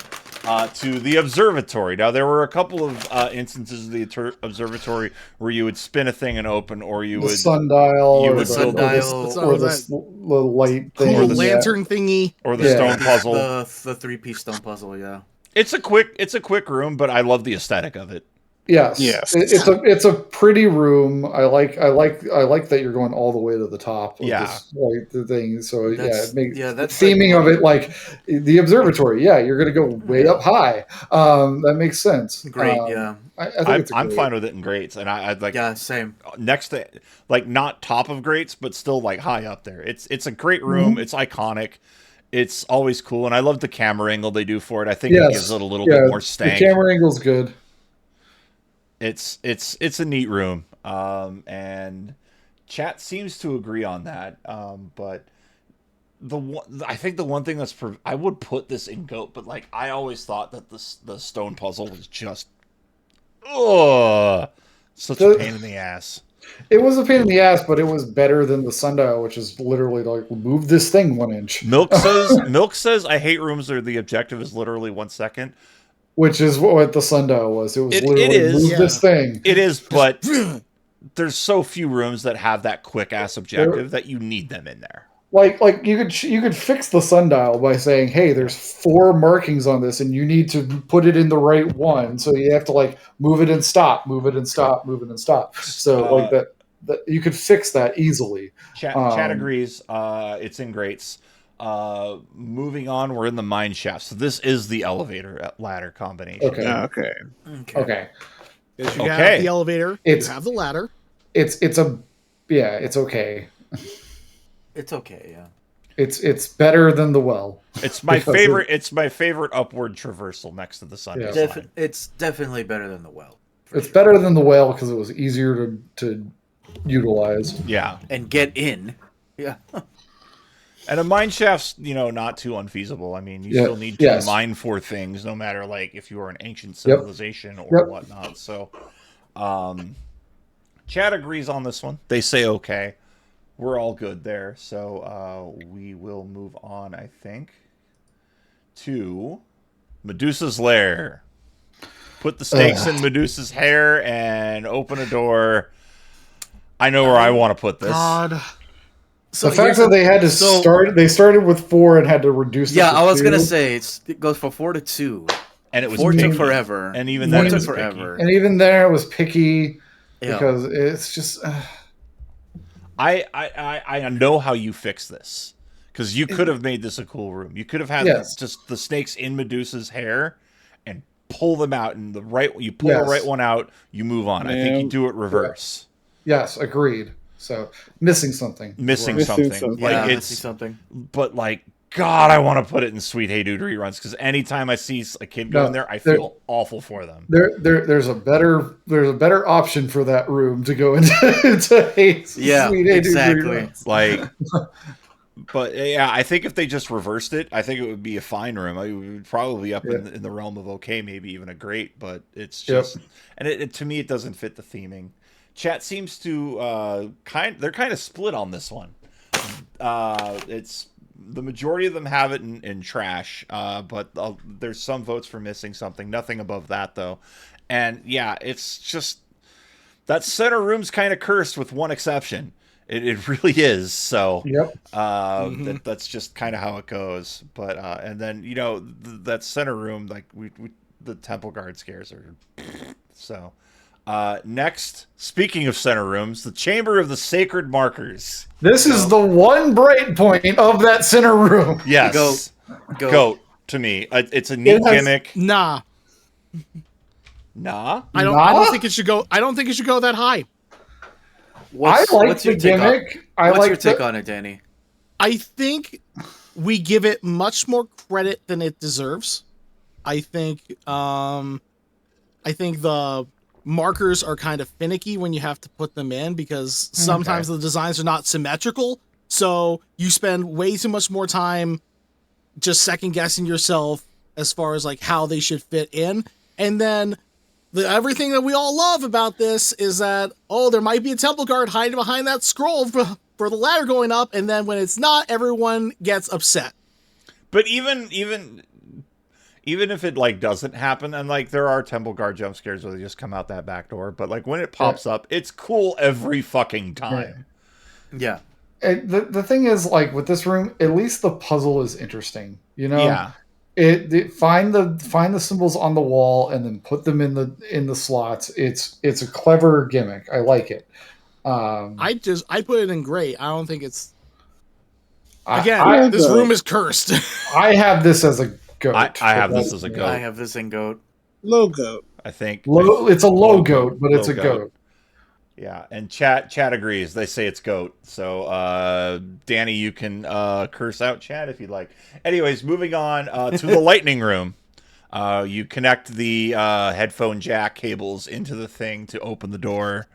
to the observatory. Now there were a couple of instances of the observatory where you would spin a thing and open, or you would sundial, you or would the build or the light thing, Cool lantern thingy, or the stone puzzle, the 3-piece stone puzzle. Yeah, it's a quick room, but I love the aesthetic of it. Yes. It's a pretty room. I like that you're going all the way to the top of this, like, the thing. So it makes the theming of it like the observatory. Yeah, you're gonna go way up high. That makes sense. Great. I think I'm fine with it in greats, and I'd like same next to, like, not top of greats, but still like high up there. It's a great room. It's iconic. It's always cool, and I love the camera angle they do for it. I think it gives it a little bit more stank. The camera angle's good. It's a neat room, and chat seems to agree on that. But I think the one thing I would put this in GOAT, but like I always thought that the stone puzzle was just such a pain in the ass. It was a pain in the ass, but it was better than the sundial, which is literally like, move this thing 1 inch. Milk says I hate rooms where the objective is literally 1 second. Which is what the sundial was. It was literally move this thing. It is, but there's so few rooms that have that quick ass objective that you need them in there. Like you could fix the sundial by saying, hey, there's 4 markings on this, and you need to put it in the right one. So you have to like move it and stop, move it and stop, move it and stop. So like that you could fix that easily. Chat agrees. It's in greats. Moving on, we're in the mine shaft. So this is the elevator ladder combination. Okay. Okay. You have the elevator. You have the ladder. It's okay. It's okay, yeah. It's better than the well. It's my favorite. It's my favorite upward traversal next to the sun. It's definitely better than the well. It's better than the well because it was easier to utilize. Yeah, and get in. Yeah. And a mine shaft's, not too unfeasible. I mean, you still need to mine for things, no matter like if you are an ancient civilization or whatnot. So, chat agrees on this one. They say okay. We're all good there. So we will move on, I think, to Medusa's lair. Put the stakes in Medusa's hair and open a door. I know where I want to put this. God. So the fact that they had to they started with 4 and had to reduce it to 2. I was going to say, it goes from 4 to 2. And it was 4 took forever. And even then it was forever. And even there it was picky because it's just... I know how you fix this. Because you could have made this a cool room. You could have had just the snakes in Medusa's hair and pull them out. And you pull the right one out, you move on. I think you do it reverse. Yes, agreed. So missing something. Missing something. Like missing something. But like, God, I want to put it in Sweet Hey Dude reruns because anytime I see a kid go in there, I feel awful for them. There's a better option for that room to go into Sweet Hey Dude reruns. Like, but yeah, I think if they just reversed it, I think it would be a fine room. It would probably be up in the realm of okay, maybe even a great. But it's just, and it to me, it doesn't fit the theming. Chat seems to they're kind of split on this one. It's the majority of them have it in trash, but there's some votes for missing something. Nothing above that though, and yeah, it's just that center room's kind of cursed with one exception. It really is. So that's just kind of how it goes. But and then that center room, like we the temple guard scares are so. Next, speaking of center rooms, the Chamber of the Sacred Markers. This is the one bright point of that center room. Yes, goat to me. It's a neat gimmick. Nah. I don't think it should go. I don't think it should go that high. What's your gimmick. What's your take on it, Danny? I think we give it much more credit than it deserves. I think the markers are kind of finicky when you have to put them in because sometimes the designs are not symmetrical. So you spend way too much more time just second guessing yourself as far as like how they should fit in. And then everything that we all love about this is that, there might be a temple guard hiding behind that scroll for the ladder going up. And then when it's not, everyone gets upset. But even if it like doesn't happen, and like there are temple guard jump scares where they just come out that back door, but like when it pops up, it's cool every fucking time. Yeah. The thing is, like with this room, at least the puzzle is interesting. Yeah. Find the symbols on the wall and then put them in the slots. It's a clever gimmick. I like it. I put it in gray. I don't think it's. This room is cursed. I have this as a goat. I have this as a goat. I have this in goat. Low goat. I think it's a low goat, but it's a goat. Yeah, and chat agrees. They say it's goat. So, Danny, you can curse out chat if you'd like. Anyways, moving on to the lightning room. You connect the headphone jack cables into the thing to open the door.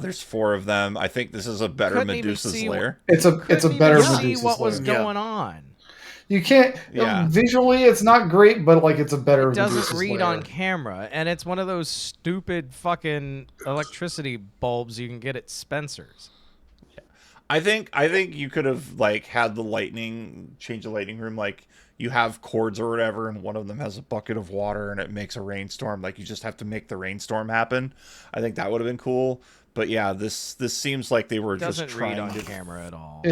There's 4 of them. I think this is a better Medusa's lair. It's a better Medusa's lair. What was going on? You can't visually. It's not great, but like it's a better. It doesn't read on camera, and it's one of those stupid fucking electricity bulbs you can get at Spencer's. I think you could have like had the change the lightning room, like you have cords or whatever, and one of them has a bucket of water and it makes a rainstorm. Like you just have to make the rainstorm happen. I think that would have been cool. But yeah, this seems like they were just trying read on to camera at all.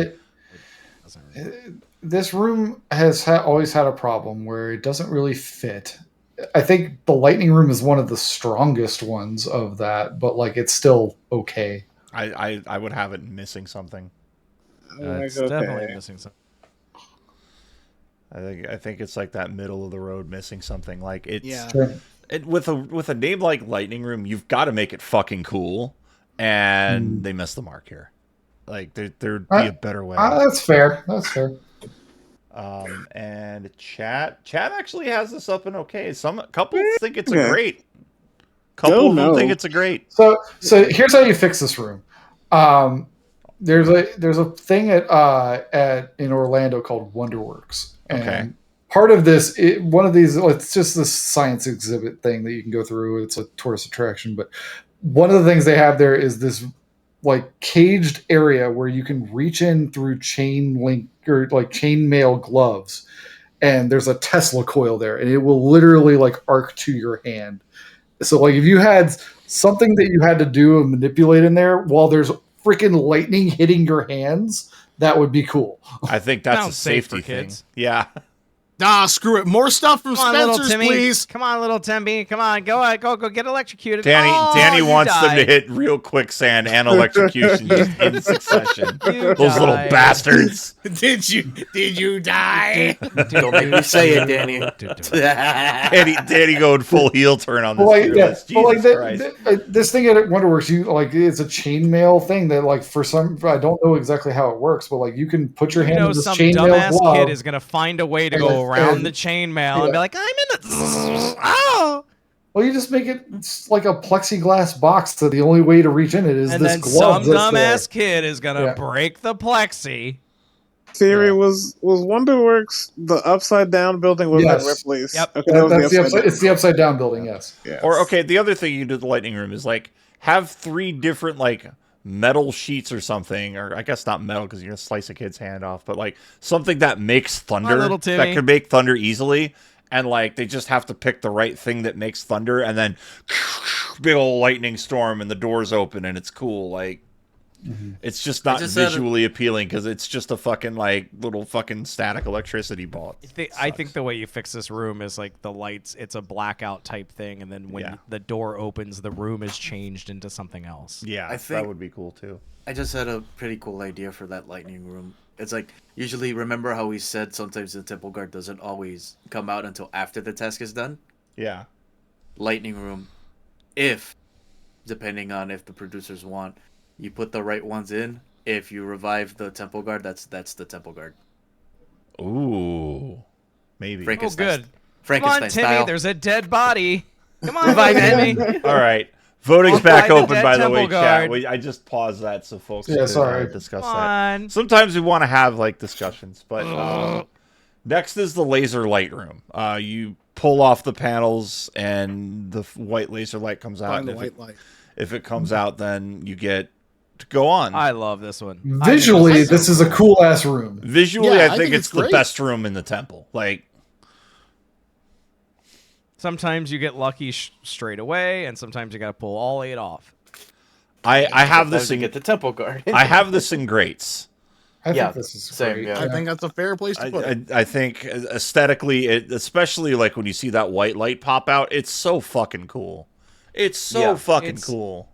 This room has always had a problem where it doesn't really fit. I think the lightning room is one of the strongest ones of that, but like it's still okay. I would have it missing something. It's definitely missing something. I think it's like that middle of the road missing something. Like it's Sure. with a name like Lightning Room, you've got to make it fucking cool, and they missed the mark here. Like there'd be a better way. That's fair. That's fair. And chat actually has this up in okay. Some couples think it's a great. Couple think it's a great. So here's how you fix this room. There's a thing in Orlando called Wonderworks. And part of this, one of these, it's just this science exhibit thing that you can go through. It's a tourist attraction, but one of the things they have there is this like caged area where you can reach in through chain link or like chainmail gloves, and there's a Tesla coil there, and it will literally like arc to your hand. So like if you had something that you had to do and manipulate in there while there's freaking lightning hitting your hands, that would be cool. I think that's Sounds a safe safety for thing. kids. Yeah. Nah, screw it. More stuff from Come on, little Spencer's, Timmy. please. Come on, little Timmy. Come on, go get electrocuted. Danny You wants them to died. hit real quicksand and electrocution just in succession. You Those little died. bastards. Did you die? Don't make me say it, Danny. Danny going full heel turn on this Well, like, tier yeah, list. well, like Jesus Christ. this thing at Wonderworks, it's a chainmail thing that, like, for some, I don't know exactly how it works, but like you can put your hand in this Some chainmail dumbass glove. kid is gonna find a way to go around the chainmail and be like, I'm in the. Oh. Well, you just make it like a plexiglass box. So the only way to reach in it is And this then glove. some that's there. dumbass kid is gonna break the plexi. Theory was Wonderworks the upside down building was Yes. at Ripley's. Yep. Okay, that was That's the upside down. It's the upside down building. Yes. Yes. Or, okay, the other thing you do at the lightning room is, like, have 3 different, like, metal sheets or something, or I guess not metal because you're going to slice a kid's hand off, but, like, something that makes thunder, little that Timmy. could make thunder easily, and, like, they just have to pick the right thing that makes thunder, and then big old lightning storm, and the doors open, and it's cool, like... It's just not visually appealing because it's just a fucking like little fucking static electricity ball. I think the way you fix this room is like the lights. It's a blackout type thing, and then when the door opens, the room is changed into something else. Yeah, I think that would be cool too. I just had a pretty cool idea for that lightning room. It's like, usually, remember how we said sometimes the temple guard doesn't always come out until after the task is done? Yeah. Lightning room, depending on if the producers want, you put the right ones in. If you revive the temple guard, that's the temple guard. Ooh, maybe. Oh, good. Come Frankenstein on, Timmy. style. There's a dead body. Come on, Revive Timmy. All right. Voting's back the open, dead by the way, temple chat. guard. I just paused that so folks Yeah, could sorry. discuss Come that. on. Sometimes we want to have like discussions, but next is the laser light room. You pull off the panels, and the white laser light comes out. Find the and white light. if it comes out, then you get to go on. I love this one. Visually, this is a cool ass room. Visually, Yeah, I think it's the great. best room in the temple. Like, Sometimes you get lucky straight away, and sometimes you got to pull all 8 off. I have this to in get the temple guard. I have this in greats. I Yeah, think this is same, great. yeah. I think that's a fair place to put it. I think aesthetically, especially like when you see that white light pop out, it's so fucking cool. It's so fucking cool.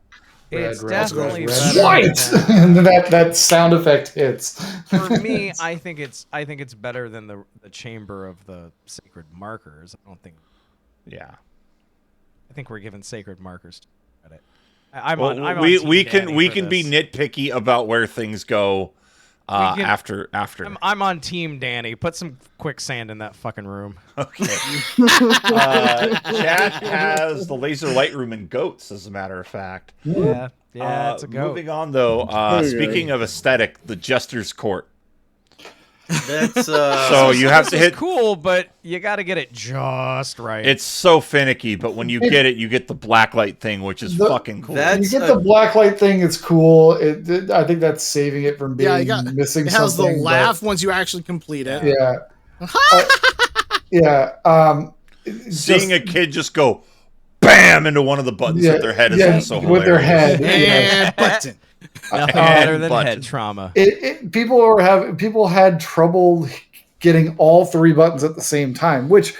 It's Red, definitely red, better white. than- And that sound effect hits. For me, I think it's better than the chamber of the sacred markers. I don't think. Yeah. I think we're giving sacred markers credit. I'm Well, on we Team we Danny can we for can be this. nitpicky about where things go can- after. I'm on Team Danny. Put some quicksand in that fucking room. Okay. Chad has the laser light room in goats, as a matter of fact. Yeah, it's a goat. Moving on, though, speaking of aesthetic, the Jester's Court. That's So you have to This is hit. cool, but you got to get it just right. It's so finicky, but when you get it, you get the blacklight thing, which is fucking cool. You get the blacklight thing, it's cool. I think that's saving it from being missing It has something. the laugh once you actually complete it. Yeah. Seeing a kid just go bam into one of the buttons with their head is also hilarious. with their head. And button. Nothing better than button. head trauma. People had trouble getting all 3 buttons at the same time, which,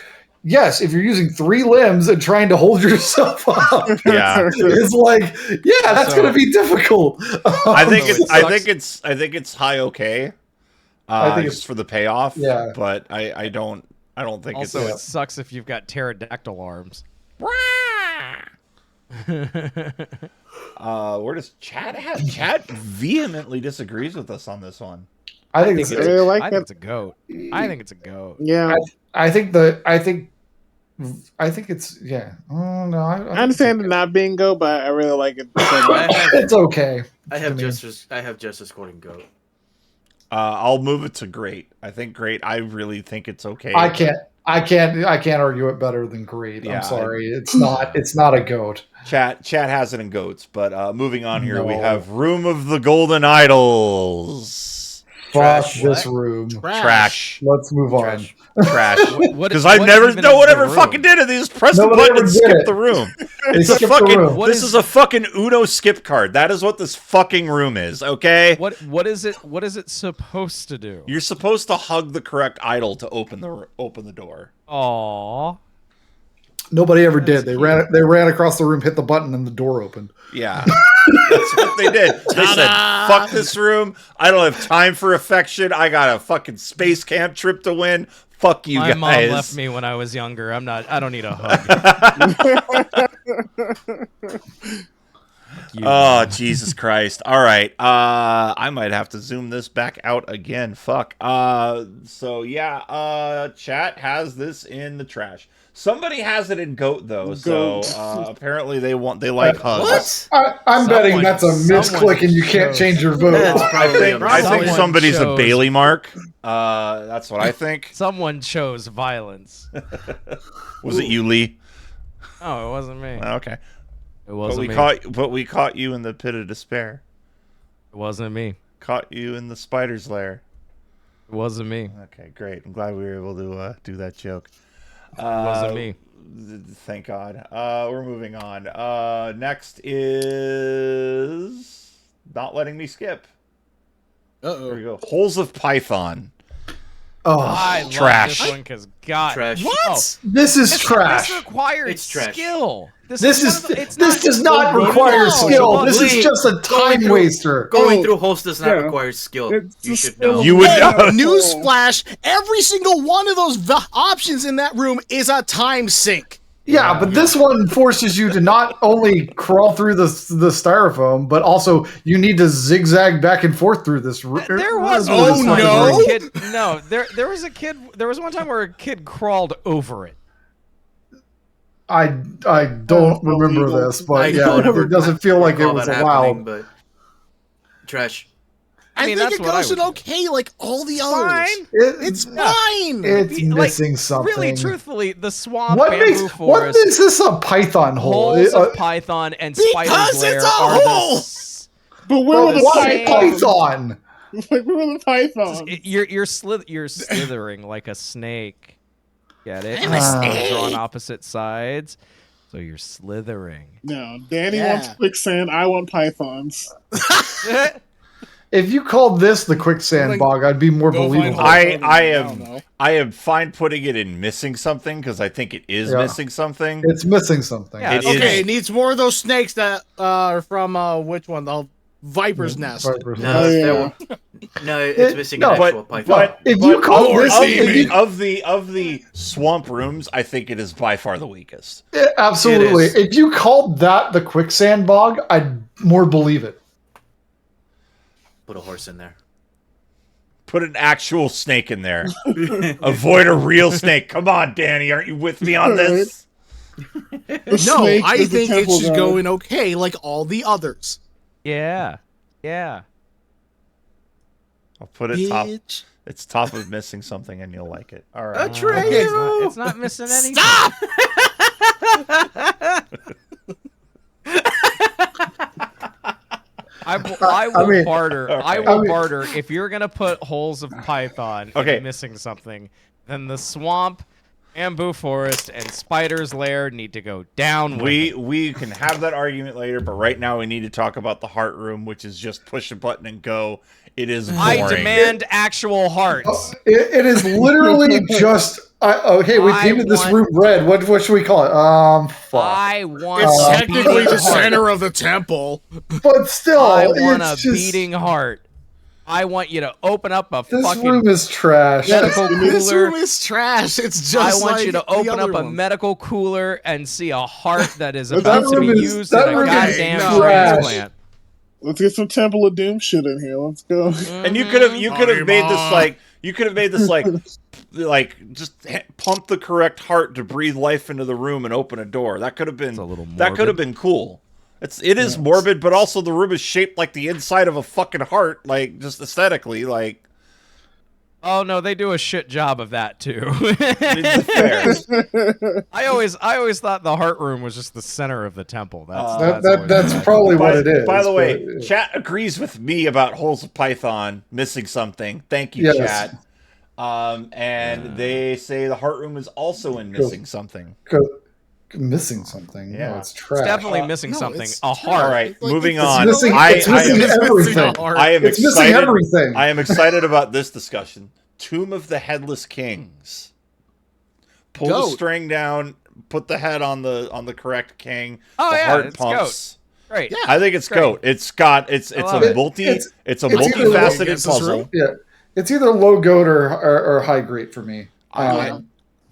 yes, if you're using 3 limbs and trying to hold yourself up, Yeah. it's like, that's going to be difficult. I think it's high okay. I think just for the payoff. Yeah. But I don't think Also, it's it sucks if you've got pterodactyl arms. where does Chad have? Chad vehemently disagrees with us on this one. I think it's a goat. I think it's a goat. Yeah. I think it's Oh no, I understand it not being go, but I really like it. it's okay. I have Justice Courting goat. I'll move it to great. I think great. I really think it's okay. I can't argue it better than great. Yeah, I'm sorry. It's not a goat. Chat has it in goats, but moving on here, we No. have Room of the Golden Idols. Fuck Trash. this What? room. Trash. Let's move Trash. Trash. What- Because I what never, even no is one the ever room? fucking did it. They just press the Nobody button ever and did skip it. the room. They It's a skipped the fucking. room. What This is- is a fucking Uno skip card. That is what this fucking room is. Okay. What is it? What is it supposed to do? You're supposed to hug the correct idol to open the door. Aww. Nobody ever did. That's They cute. ran across the room, hit the button, and the door opened. Yeah, that's what they did. They said, "Fuck this room. I don't have time for affection. I got a fucking space camp trip to win. Fuck you My guys." mom left me when I was younger. I don't need a hug. You. Oh, Jesus Christ. All right. I might have to zoom this back out again. Fuck. So yeah, chat has this in the trash. Somebody has it in goat though, so Goat. apparently they like hugs. What? I'm betting that's a someone misclick and you can't chose. change your vote. That's I probably think a I think Someone somebody's a chose- Bailey mark. That's what I think. Someone chose violence. Was it you, Lee? Oh, it wasn't me. Okay. It But wasn't me. we caught you in the pit of despair. It wasn't me. Caught you in the spider's lair. It wasn't me. Okay, great. I'm glad we were able to do that joke. It wasn't me. Thank God. We're moving on. Next is not letting me skip. There we go. Holes of Python. Oh, I love trash. this one because God. Trash. What? this is trash. This requires It's trash. skill. This one is of the- it's this does not No, require no, skill. no, This is Lee, just a going time through- waster. Going Oh, through hosts does not yeah. require skill. It's You a should skill. know. You would Hey, know. newsflash! Every single one of those options in that room is a time sink. Yeah, but this one forces you to not only crawl through the styrofoam, but also you need to zigzag back and forth through this. There was Oh, one time no. where a kid, no, there was a kid. There was one time where a kid crawled over it. I don't That's remember illegal. this, but I yeah, don't ever it doesn't feel like it recall was that allowed. happening, but trash. I, mean, think that's it what I goes would in do. okay, like all the others. Fine. It's fine. It's Like, missing something. Really, truthfully, the swamp, what bamboo makes what forest, makes this a Python hole? holes of python, and spider's Because lair it's a are hole! But where were the why pythons? Python? Like, where were the pythons? you're slithering like a snake. Get it? I'm a snake. Drawn opposite sides, so you're slithering. No, Danny Yeah. wants quicksand. I want pythons. If you called this the quicksand Like, bog, I'd be more Go find believable. holes. I don't know. am fine putting it in missing something because I think it is Yeah. missing something. It's missing something. Yeah, It is- Okay, it needs more of those snakes that are from which one? The Viper's Nest. Viper's No, Nest. no, it's missing an actual But python. If you call of, this, of the swamp rooms, I think it is by far the weakest. absolutely. It is. If you called that the quicksand bog, I'd more believe it. Put a horse in there. Put an actual snake in there. Avoid a real snake. Come on, Danny, aren't you with me on this? The No, snake I is the think it temple should guard. go in okay, like all the others. Yeah. I'll put it top. Bitch. It's top of missing something, and you'll like it. All right. It's not missing anything. Stop! I will mean- barter. I Okay. will I mean- barter. If you're gonna put holes of python Okay. and missing something, then the swamp, bamboo forest, and spider's lair need to go down. With it. We can have that argument later, but right now we need to talk about the heart room, which is just push a button and go. It is boring. I demand actual hearts. It is literally just. Okay, we I painted this want- room red. What should we call it? Fuck. I want It's a technically beating the heart. center of the temple. But still, I want a it's just, beating heart. I want you to open up a This fucking room is trash. medical This cooler. room is trash. It's I just want like you to the open up other a ones. medical cooler and see a heart that is That about to be room is- used that in a room is goddamn no. transplant. Let's get some Temple of Doom shit in here. Let's go. And you could have made this like just pump the correct heart to breathe life into the room and open a door. That could have been It's a little that could have morbid. been cool. It is morbid, but also the room is shaped like the inside of a fucking heart, like just aesthetically, like Oh no, they do a shit job of that too. Fair. I always thought the heart room was just the center of the temple. That's That's always probably what it is. By the way, but- chat agrees with me about Holes of Python missing something. Thank you, Yes. chat. And they say the heart room is also in missing something. missing something. Yeah. No, it's trash. It's definitely missing no, something. it's A trash. heart. All right, It's like- moving it's on. missing- I it's missing am, everything. I am It's missing excited. everything. I am excited about this discussion. Tomb of the Headless Kings. Pull the Goat. string down. Put the head on the correct king. Oh, the yeah, heart it's pumps. Great. Yeah. I think it's Great. goat. It's got it's love a it. multi It's- it's a it's either multifaceted against this puzzle. room. Yeah, it's either low goat or high great for me.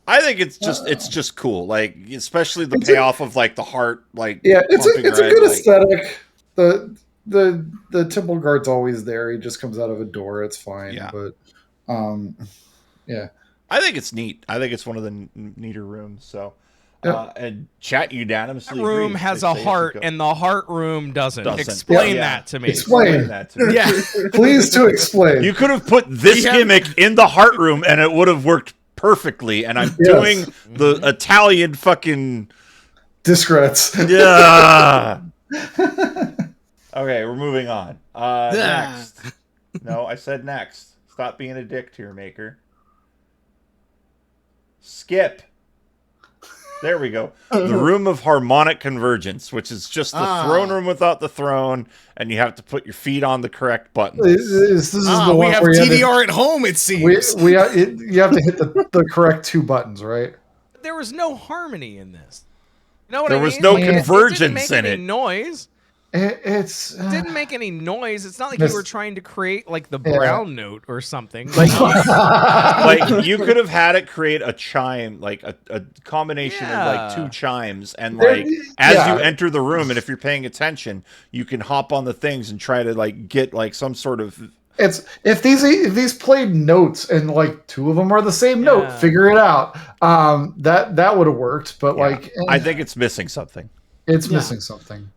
I think it's just cool, like especially the It's a- payoff of like the heart, like Yeah, it's pumping a red, good like- aesthetic. The temple guard's always there. He just comes out of a door. It's fine. Yeah. But yeah. I think it's neat. I think it's one of the neater rooms. So, Yeah. and chat unanimously. That room agrees. has They a say it's heart, goat. and the heart room doesn't. Doesn't. Explain Yeah. that to me. Explain. that to me. Yeah. Please to explain. You could have put this We have- gimmick in the heart room, and it would have worked perfectly. And I'm Yes. doing the Italian fucking Discrets. yeah. Okay, we're moving on. Yeah. Next. No, I said next. Stop being a dick, tier maker. Skip. There we go. The room of harmonic convergence, which is just the throne room without the throne, and you have to put your feet on the correct buttons. This is the we one have where you have to- TDR at home, it seems. you have to hit the correct two buttons, right? There was no harmony in this. You know what There I was mean? no Like, convergence it didn't make in any it. Noise. It's It didn't make any noise. It's not like Miss- you were trying to create like the Yeah. brown note or something. Like you could have had it create a chime, like a combination of like Yeah. two chimes, and There- like as yeah. you enter the room, and if you're paying attention, you can hop on the things and try to like get like some sort of It's if these played notes and like two of them are the same note, Yeah. figure it out. That would have worked, but yeah. like I think it's missing something. it's Yeah. missing something.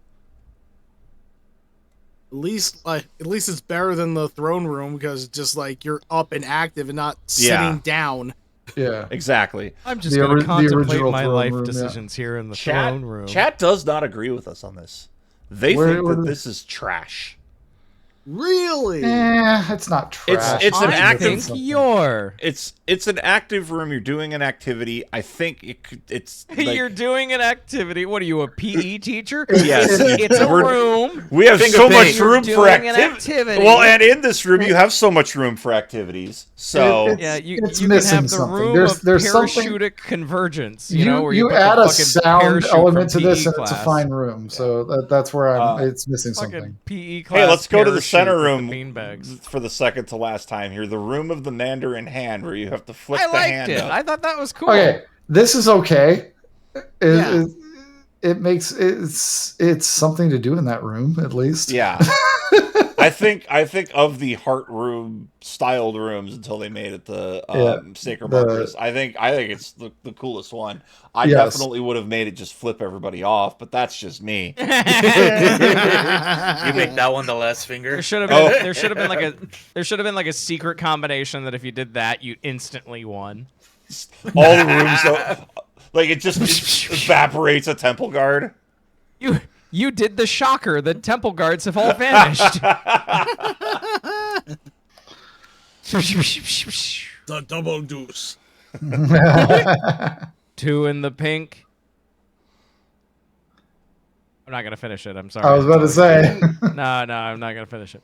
At least it's better than the throne room because just like you're up and active and not sitting Yeah. down. Yeah. Exactly. I'm just The going ori- to the contemplate original my throne life room, yeah. decisions here in the Chat throne room. chat does not agree with us on this. They Where- think where that do- this is trash. Really? It's not trash. It's an I active- think you're. It's an active room. You're doing an activity. I think it's like, You're doing an activity. What are you, a PE teacher? Yes. It's a We're- room. we have Finger so paint. much room You're for doing an activity. activity. Well, and in this room you have so much room for activities. So It- Yeah, you It's can missing have the something. room There's- of there's something- parachutic convergence. You know, where you put the add a fucking sound parachute element from to this PE and it's a class. fine room. So that's where it's missing Fucking something. PE class. hey, let's go to the parachute center with room the beanbags. for the second to last time here. The room of the Mandarin hand, where you have to flick I the liked hand it. up. I thought that was cool. Okay, this is okay. Yeah. It makes it's something to do in that room at least. Yeah. I think of the heart room styled rooms until they made it the Sacred the- Markers. I think it's the coolest one. I Yes. definitely would have made it just flip everybody off, but that's just me. You make that one the last finger. There should have been. Oh. There should have been like a secret combination that if you did that, you instantly won. All the rooms, like it just evaporates a temple guard. You did the shocker. The temple guards have all vanished. The double deuce. 2 in the pink. I'm not gonna finish it. I'm sorry. I was about to say. No, I'm not gonna finish it.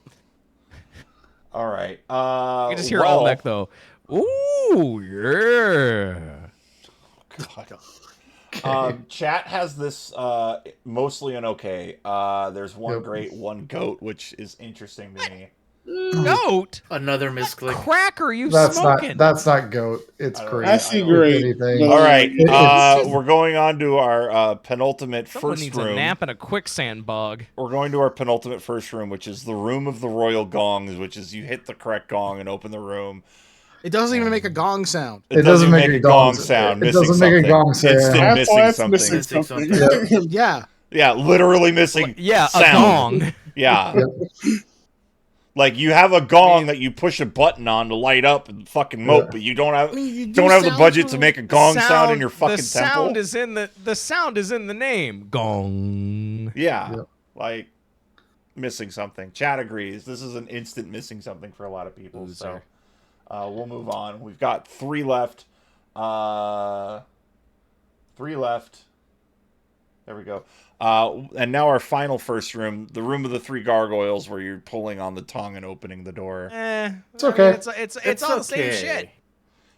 All right. You can just hear well, Olmec though. Ooh, yeah. Chat has this mostly an okay. There's one Yep. great, one goat, which is interesting to me. Goat. Another misclick. Cracker, you That's smoking? not goat. It's I don't great. know. I see If great. anything. but- All right, It's- we're going on to our penultimate Someone first needs room. a nap and a quicksand bug. We're going to our penultimate first room, which is the room of the royal gongs, which is you hit the correct gong and open the room. It doesn't even make a gong sound. It doesn't make a gong sound. It missing doesn't make a something. gong sound. Instant That's missing why it's something. missing Missing something. something. Yeah. Yeah, literally missing. Yeah, sound. a gong. Yeah. Like you have a gong that you push a button on to light up and fucking moat, but you don't have you don't have the sound budget to through- make a gong sound in your fucking the sound temple. the sound is in the name. Gong. Yeah, Yep. like missing something. Chad agrees. This is an instant missing something for a lot of people. So we'll move on. We've got 3 left. 3 left. There we go. And now our final first room, the room of the 3 gargoyles, where you're pulling on the tongue and opening the door. It's okay. It's all the same shit.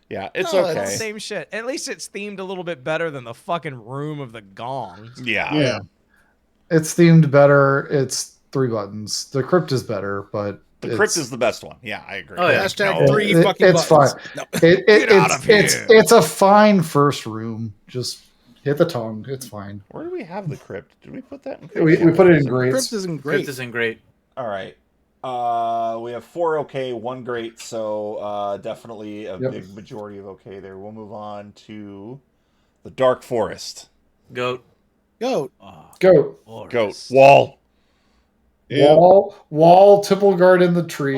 Yeah, it's No, It's okay. the same shit. At least it's themed a little bit better than the fucking room of the gongs. Yeah. Yeah. It's themed better. It's 3 buttons. The crypt is better, but The crypt is the best one. Yeah, I agree. Oh, yeah. Hashtag No. 3 It- fucking it's buttons. fine. No. It's a fine first room. Just hit the tongue. It's fine. Where do we have the crypt? Did we put that in? We put it in Crypt grades. isn't Crypt great. isn't great. All right. We have 4 okay, 1 great, so definitely a Yep. big majority of okay there. We'll move on to the Dark Forest. Goat. Goat. Go. Goat. Wall. Yeah. Wall, Temple Guard in the tree.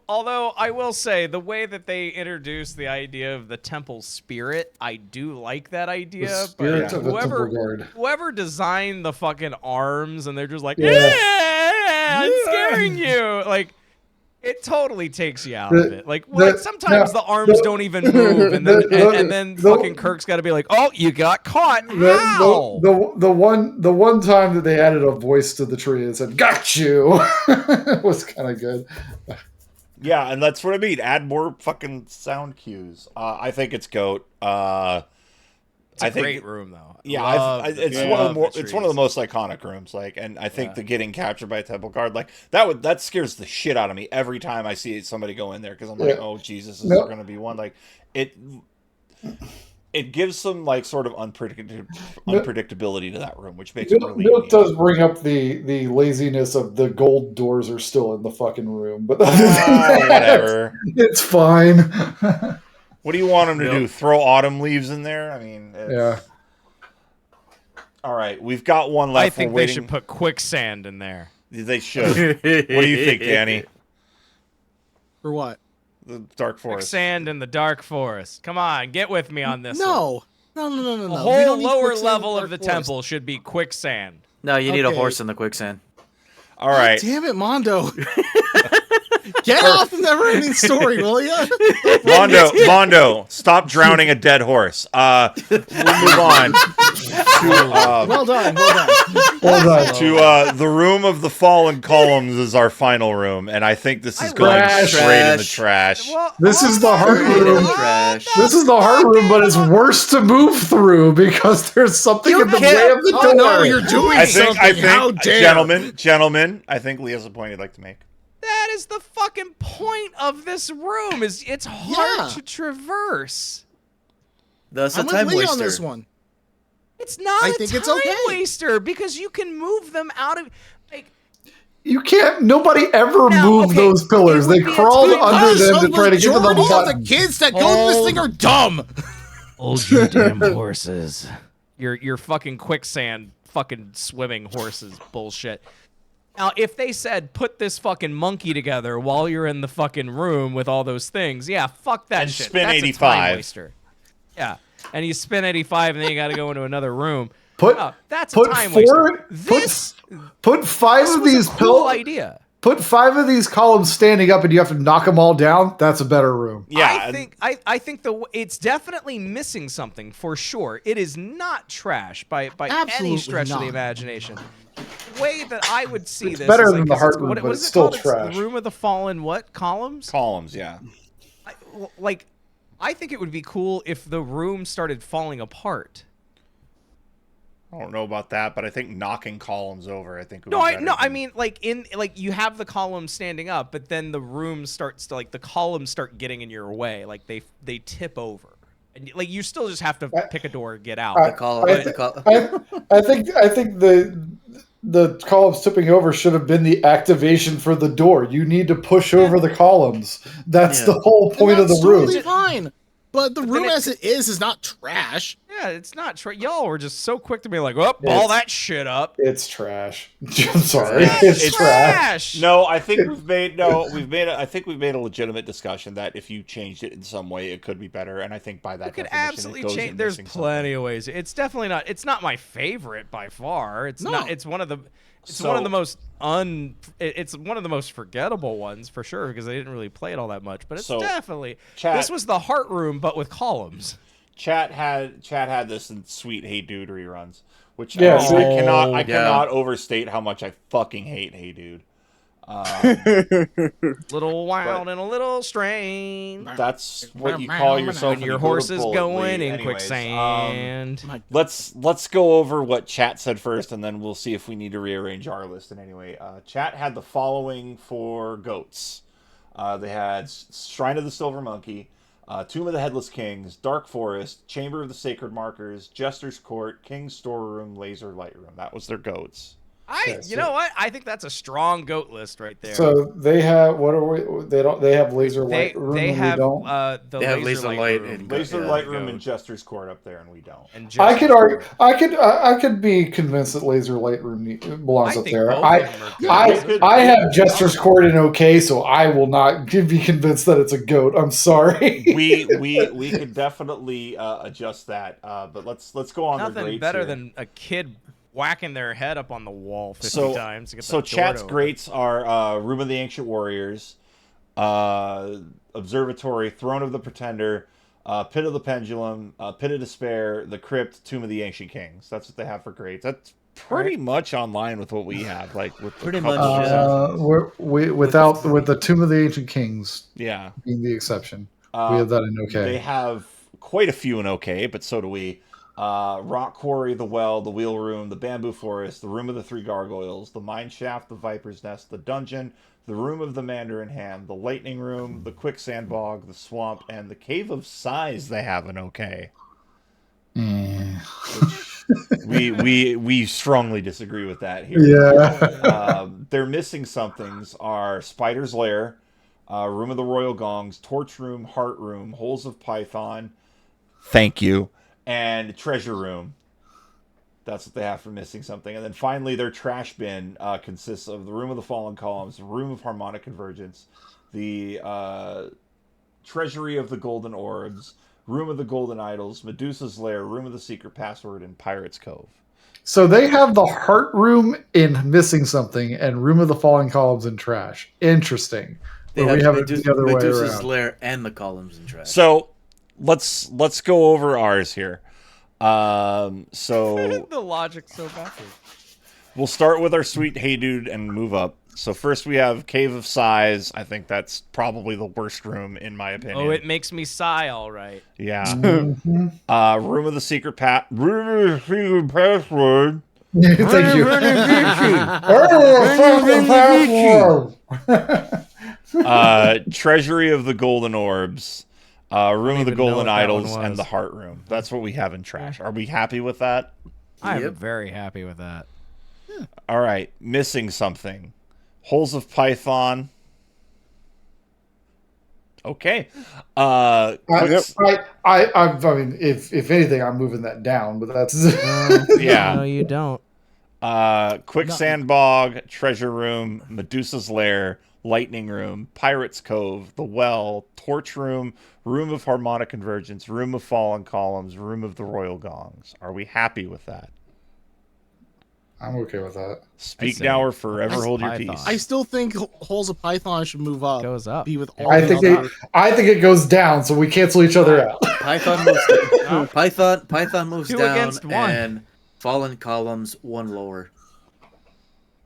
Although I will say the way that they introduced the idea of the temple spirit, I do like that idea. the spirit but of the Temple Guard. whoever designed the fucking arms and they're just like, Yeah. yeah, it's scaring you. Like, it totally takes you out of it. Like, sometimes the arms don't even move, and then fucking Kirk's got to be like, "Oh, you got caught." How? The one time that they added a voice to the tree and said "Got you" was kind of good. Yeah, and that's what I mean. Add more fucking sound cues. I think it's Goat. It's a great room, though. Yeah, it's one of the most iconic rooms. Like, and I think the getting captured by a temple guard, like that scares the shit out of me every time I see somebody go in there, because I'm like, oh Jesus, is there going to be one? Like it gives some like sort of unpredictability to that room, which makes it really. Milk unique. does bring up the laziness of the gold doors are still in the fucking room, but Whatever. it's fine. What do you want them to do? Throw autumn leaves in there? I mean, Yeah. All right, we've got one left. I think they should put quicksand in there. They should. What do you think, Danny? For what? The Dark Forest. Quicksand in the dark forest. Come on, get with me on this. No. one. No. The We whole don't need lower quicksand level in of the Dark Forest. temple should be quicksand. No, you need a Okay. horse in the quicksand. All right. Damn it, Mondo. Get off the never-ending story, will ya? Mondo, stop drowning a dead horse. We'll move on Well done. Hold on. to the room of the fallen columns is our final room, and I think this is going Trash. straight in the trash. Well, This is the heart Straight in room. the trash. This is the heart room, but it's worse to move through because there's something in the way of the door. Oh, no, you're doing I something. think, How dare. gentlemen, I think Leah's a point you'd like to make. that is the fucking point of this room. Is it's hard Yeah. to traverse. That's a I'm with time Lee waster. on this one. It's not I a think time it's okay. waster because you can move them out of. Like, You can't. Nobody ever Now, moved okay, those pillars. it would They be a crawled time- under Because them to the try to get to the majority of button. the kids that go to this thing are dumb. hold your damn horses. Your fucking quicksand, fucking swimming horses bullshit. Now, if they said put this fucking monkey together while you're in the fucking room with all those things, yeah, fuck that And shit. spin That's 85. a time waster. Yeah, and you spin 85, and then you got to go into another room. Put No, that's put a time four- waster. This put 5 of was these a cool pillars. idea. Put 5 of these columns standing up, and you have to knock them all down. That's a better room. Yeah, I think it's definitely missing something for sure. It is not trash by any Absolutely stretch of the not. imagination. The way that I would see It's this better is than like, the 'cause heart it's- room, what but is it's it still called? trash. It's the room of the fallen what columns? columns. Yeah. I think it would be cool if the room started falling apart. I don't know about that, but I think knocking columns over. I think. Would No, be I better no, I than- mean like you have the columns standing up, but then the room starts to the columns start getting in your way, like they tip over, and like you still just have to pick a door and get out. I- I think the columns tipping over should have been the activation for the door. You need to push over the columns. That's Yeah. the whole point of the That's room. totally fine. But the But room then as it is not trash. Yeah, it's not. Y'all were just so quick to be like, "Oh, ball that shit up." It's trash. I'm sorry. It's It's trash. No, I think I think we've made a legitimate discussion that if you changed it in some way, it could be better. And I think by that You could definition, absolutely it goes change. in There's missing plenty of ways. It's definitely not. It's not my favorite by far. It's No. not. It's one of the. It's So- one of the most It's one of the most forgettable ones for sure because I didn't really play it all that much. But it's So, definitely. chat- This was the heart room, but with columns. Chat had this in sweet Hey Dude reruns, which Yeah, I, see? I Yeah. cannot overstate how much I fucking hate Hey Dude. Little wild and a little strange. That's what you call yourself When when your you go to horse is Bullet going League. in Anyways, quicksand. let's go over what chat said first, and then we'll see if we need to rearrange our list in any way. Chat had the following for goats. They had Shrine of the Silver Monkey, Tomb of the Headless Kings, Dark Forest, Chamber of the Sacred Markers, Jester's Court, King's Storeroom, Laser Light Room. That was their goats. You know what? I think that's a strong goat list right there. So they have what are we? They don't. They have laser light room. They and have we don't. the They have laser laser light light room. and Laser yeah, Light Room goat. and Jester's Court up there, and we don't. And I could Jester's argue. Court. I could be convinced that laser light room belongs I up think there. both I of them are good. I have Jester's Court in okay, so I will not be convinced that it's a goat. I'm sorry. we could definitely adjust that, but let's go on. Nothing the greats better here. than a kid whacking their head up on the wall 50 So- times to get So that door chat's to open. greats are Room of the Ancient Warriors, Observatory, Throne of the Pretender, Pit of the Pendulum, Pit of Despair, the Crypt, Tomb of the Ancient Kings. That's what they have for greats. That's pretty much online with what we have, like with Pretty a couple much, of yeah. Without with the Tomb of the Ancient Kings yeah. being the exception, we have that in okay. They have quite a few in okay, but so do we. Rock Quarry, the Well, the Wheel Room, the Bamboo Forest, the Room of the Three Gargoyles, the Mine Shaft, the Viper's Nest, the Dungeon, the Room of the Mandarin Hand, the Lightning Room, the Quicksand Bog, the Swamp, and the Cave of Sighs. They have an okay. We strongly disagree with that here. Yeah. Their missing somethings are Spider's Lair, Room of the Royal Gongs, Torch Room, Heart Room, Holes of Python. Thank you. And Treasure Room. That's what they have for missing something. And then finally, their trash bin consists of the Room of the Fallen Columns, Room of Harmonic Convergence, the Treasury of the Golden Orbs, Room of the Golden Idols, Medusa's Lair, Room of the Secret Password, and Pirate's Cove. So they have the heart room in missing something and room of the falling columns in trash. Interesting. They Where we have have it the other way Medusa's around. Lair and the columns and trash. So let's go over ours here. So The logic's so backwards. we'll start with our sweet Hey Dude and move up. So first we have Cave of Sighs. I think that's probably the worst room in my opinion. Oh, it makes me sigh, all right. Yeah. Mhm. Room of the Secret Room of the Secret Password. Thank you. Treasury of the Golden Orbs. Room of the even know Golden what that one Idols and was. the Heart Room. That's what we have in trash. Are we happy with that? I'm Yep. very happy with that. All right. Missing something. Holes of Python. Okay. I mean, if anything, I'm moving that down, but that's Yeah. No, you don't. Quicksand Bog, Treasure Room, Medusa's Lair, Lightning Room, Pirate's Cove, The Well, Torch Room, Room of Harmonic Convergence, Room of Fallen Columns, Room of the Royal Gongs. Are we happy with that? I'm okay with that. Speak say now or forever Holes of hold your Python. peace. I still think Holes of Python should move up. Goes up. Be with all I the think other- I think it goes down, so we cancel each other out. Python moves down. Python moves Two down, against one. and Fallen Columns one lower.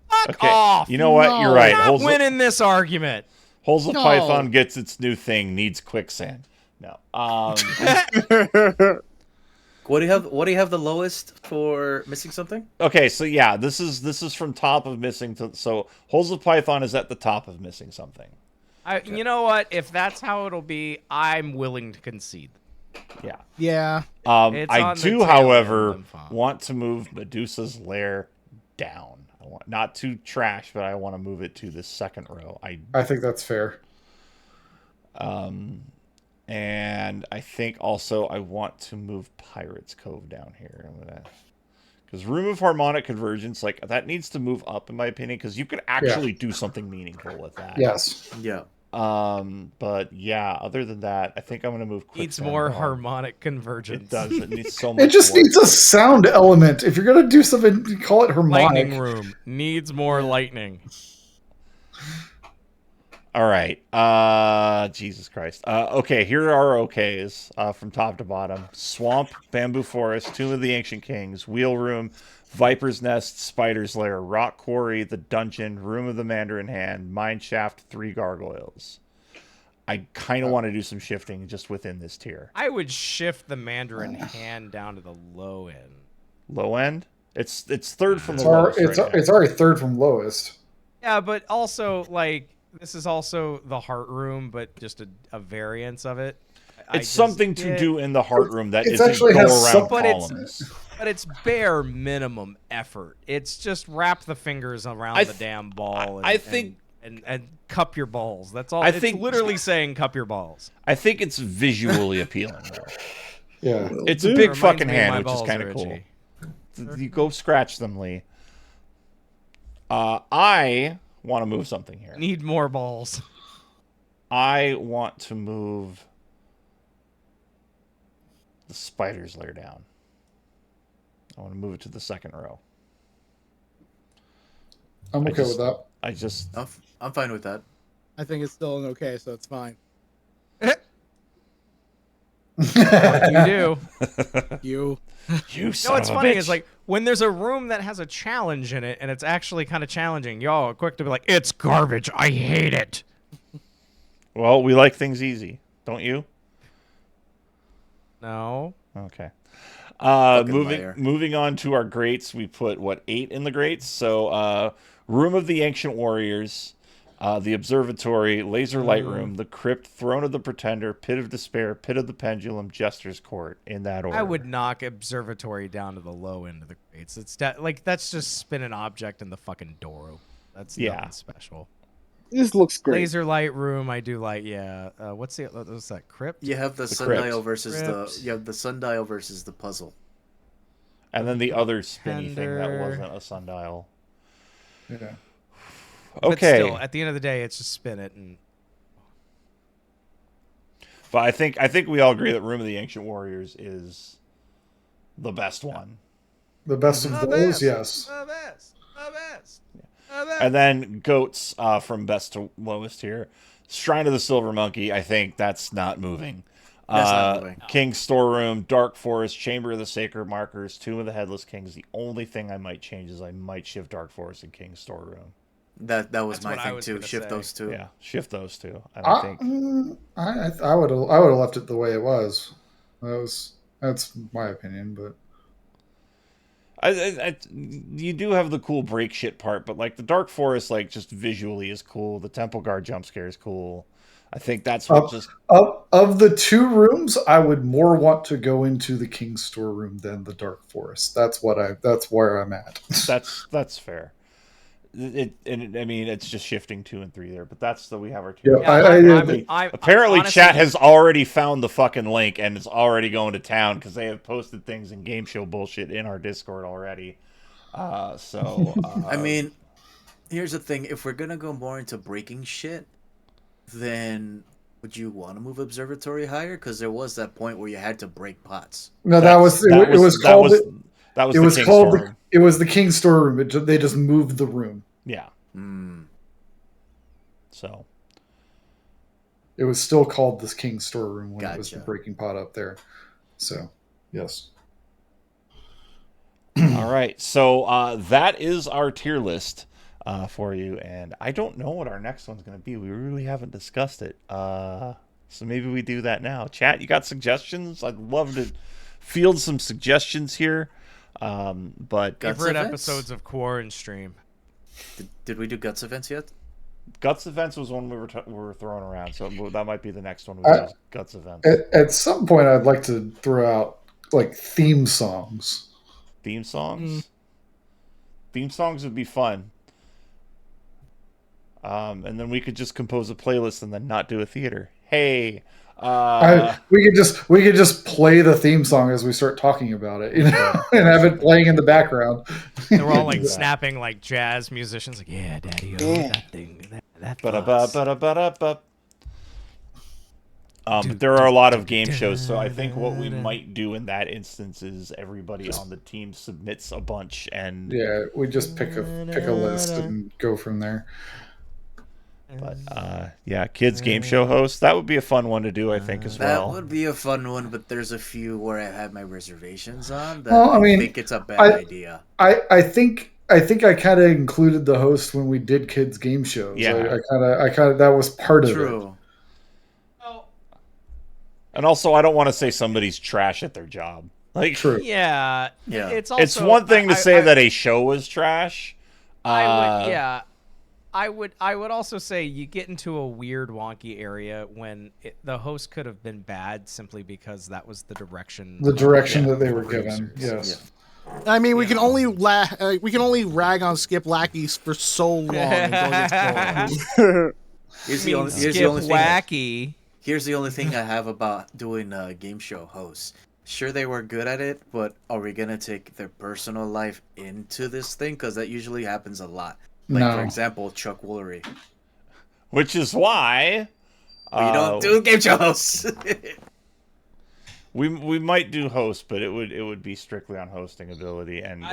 Fuck Okay. off. You know what? No. You're right. Not Holes winning this argument. of No. Python gets its new thing, needs quicksand. No. What do you have the lowest for missing something? Okay, so yeah, this is from top of missing so Holes of Python is at the top of missing something. You know what? If that's how it'll be, I'm willing to concede. Yeah. Yeah. It's I on the do, tail however, end of want to move Medusa's Lair down. I want not to trash, but I want to move it to the second row. I think that's fair. And I think also I want to move Pirates Cove down here. Because Room of Harmonic Convergence, like, that needs to move up, in my opinion, because you could actually do something meaningful with that. Yes. Yeah. But yeah, other than that, I think I'm going to move Needs Quicksand more down. harmonic convergence. It does. It needs so much It just more. needs a sound element. If you're gonna do something, call it harmonic. Lightning room needs more lightning. All right. Jesus Christ. Okay, here are our okays from top to bottom. Swamp, Bamboo Forest, Tomb of the Ancient Kings, Wheel Room, Viper's Nest, Spider's Lair, Rock Quarry, The Dungeon, Room of the Mandarin Hand, Mine Shaft, 3 Gargoyles. I kind of want to do some shifting just within this tier. I would shift the Mandarin hand down to the low end. Low end? It's third from It's, the lowest right now. it's already third from lowest. Yeah, but also, like, this is also the heart room, but just a variance of it. It's something to do in the heart room that It isn't actually go has around some- But it's- columns. But it's bare minimum effort. It's just wrap the fingers around the damn ball. I think- and cup your balls. That's all. I It's think- literally saying cup your balls. I think it's visually appealing, though. Yeah. It's a Dude. big Reminds fucking me my hand, which is balls kind are of cool. itchy. You go scratch them, Lee. I want to move something here. Need more balls. I want to move the Spider's Lair down. I want to move it to the second row. I'm I okay just- with that. I just... I'm fine with that. I think it's still an okay, so it's fine. What you do. You. You No, son what's of a funny bitch. is like when there's a room that has a challenge in it and it's actually kind of challenging, y'all are quick to be like, it's garbage. I hate it. Well, we like things easy. Don't you? No. Okay. Fucking liar. Moving on to our greats, we put 8 in the greats. So Room of the Ancient Warriors, the Observatory, Laser Light Room, the Crypt, Throne of the Pretender, Pit of Despair, Pit of the Pendulum, Jester's Court, in that order. I would knock Observatory down to the low end of the grades. It's like that's just spin an object in the fucking door. That's nothing special. This looks great. Laser Light Room, I do like. Yeah. What's that? Crypt? You have the Crypt. sundial versus Crypt. you have the sundial versus the puzzle. And then the other spinny thing that Tender. wasn't a sundial. Yeah. But Okay. still, at the end of the day, it's just spin it and. But I think we all agree that Room of the Ancient Warriors is the best one. The best of those, yes. The best. The best. And then goats from best to lowest here. Shrine of the Silver Monkey, I think that's not moving. That's not moving. King's Storeroom, Dark Forest, Chamber of the Sacred Markers, Tomb of the Headless Kings. The only thing I might change is I might shift Dark Forest and King's Storeroom. That was That's my what I thing was too. gonna Shift say. those two. Yeah, shift those two. I think. I would have left it the way it was. That's my opinion, but You do have the cool break shit part, but like the Dark Forest, like just visually is cool. The Temple Guard jump scare is cool. I think that's what just of the two rooms, I would more want to go into the King's Storeroom than the Dark Forest. That's where I'm at. that's fair. I mean, it's just shifting 2 and 3 there, but that's we have our tier. Yeah, Apparently, honestly, chat has already found the fucking link and it's already going to town because they have posted things in game show bullshit in our Discord already. I mean, here's the thing: if we're gonna go more into breaking shit, then would you want to move Observatory higher? Because there was that point where you had to break pots. No, it was the King's Storeroom. They just moved the room. Yeah. So it was still called this King's Storeroom when it was the Gotcha. breaking pot up there. So yes. all right, so that is our tier list for you, and I don't know what our next one's going to be. We really haven't discussed it, so maybe we do that now. Chat, you got suggestions? I'd love to field some suggestions here. But Guts favorite events? episodes of Core and Stream. Did we do Guts events yet? Guts events was one we were throwing around, so that might be the next one we do. Guts events. At some point, I'd like to throw out like theme songs. Theme songs. Theme songs would be fun. And then we could just compose a playlist and then not do a theater. hey. We could just play the theme song as we start talking about it, and have it playing in the background. And we're all like snapping like jazz musicians, like, yeah, daddy, that thing, that But there are a lot of game shows, so I think what we might do in that instance is everybody on the team submits a bunch, and we just pick a list and go from there. But kids game show host, that would be a fun one to do, I think, as well. That would be a fun one, but there's a few where I have my reservations on that I think it's a bad idea. I think I kind of included the host when we did kids game shows. Yeah. I kind of that was part of it. True. And also, I don't want to say somebody's trash at their job. Like, True. Yeah. It's one thing to say that a show was trash. I would also say you get into a weird, wonky area when the host could have been bad simply because that was the direction. The direction that they were given. Yes. Yeah. I mean, we can only rag on Skip Lackey for so long until it gets boring. Here's the only thing. Here's the only thing I have about doing game show hosts. Sure, they were good at it, but are we gonna take their personal life into this thing? Because that usually happens a lot. Like, for example, Chuck Woolery. Which is why we don't do game show hosts. we might do host, but it would be strictly on hosting ability. And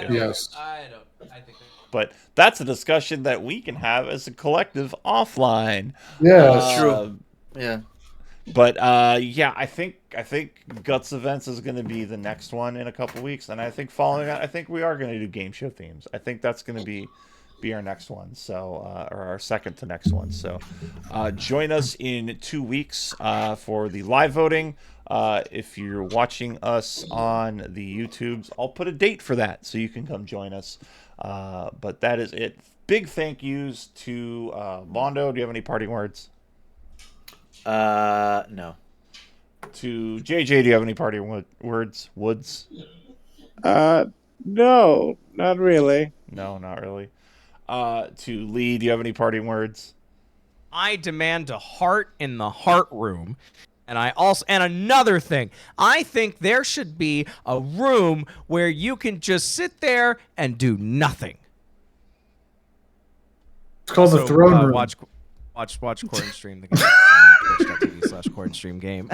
but that's a discussion that we can have as a collective offline. Yeah, true. Yeah. But I think Guts Events is going to be the next one in a couple weeks, and I think following that, I think we are going to do game show themes. I think that's going to be our next one, so or our second to next one. So join us in 2 weeks for the live voting. If you're watching us on the YouTubes, I'll put a date for that so you can come join us. But that is it. Big thank yous to Mondo. Do you have any parting words? No. To JJ, do you have any parting words? Woods? No, not really. No, not really. To Lee, do you have any parting words? I demand a heart in the heart room. And another thing, I think there should be a room where you can just sit there and do nothing. It's called the throne room. Watch Cord and Stream the game. Twitch.tv/Cord and Stream game.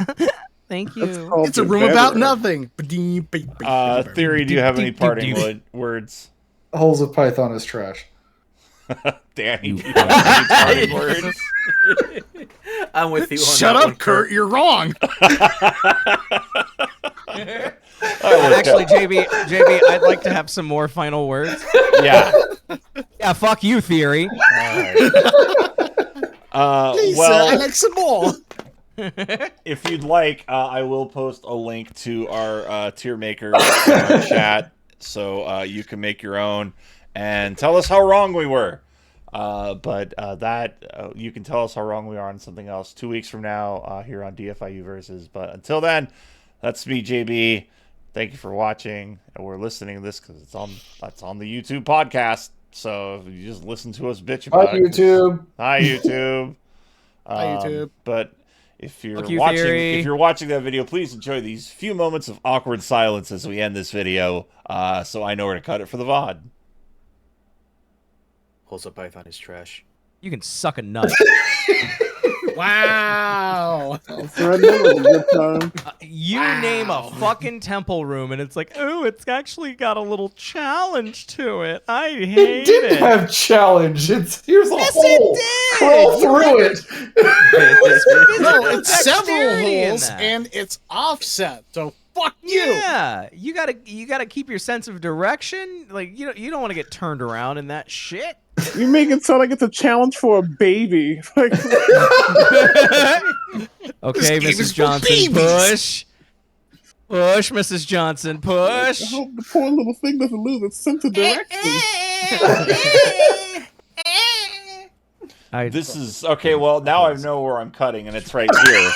Thank you. It's a room about nothing. Theory, do you have any parting words? Holes of Python is trash. Danny, do you have any parting words? I'm with you. Shut up, Kurt. You're wrong. Actually, JB, I'd like to have some more final words. Yeah. Yeah, fuck you, Theory. I like some more. If you'd like, I will post a link to our tier maker in our chat, so you can make your own and tell us how wrong we were. But you can tell us how wrong we are on something else 2 weeks from now here on DFIU Versus. But until then, that's me, JB. Thank you for watching or listening to this because it's on the YouTube podcast. So if you just listen to us bitch about it. YouTube. Hi, YouTube. Hi, YouTube. But if you're Theory. if you're watching that video, please enjoy these few moments of awkward silence as we end this video, so I know where to cut it for the VOD. Holes of Python is trash. You can suck a nut. Wow. You name a fucking temple room, and it's like, oh, it's actually got a little challenge to it. I hate It didn't have challenge. Here's a hole. Crawl through it. No, it's several holes, and it's offset. So fuck you. Yeah, you gotta keep your sense of direction. Like you don't want to get turned around in that shit. You make it sound like it's a challenge for a baby. Like, okay, Mrs. Johnson, push. Push, Mrs. Johnson, push. I hope the poor little thing doesn't lose its sense of direction. This is okay. Well, now I know where I'm cutting, and it's right here.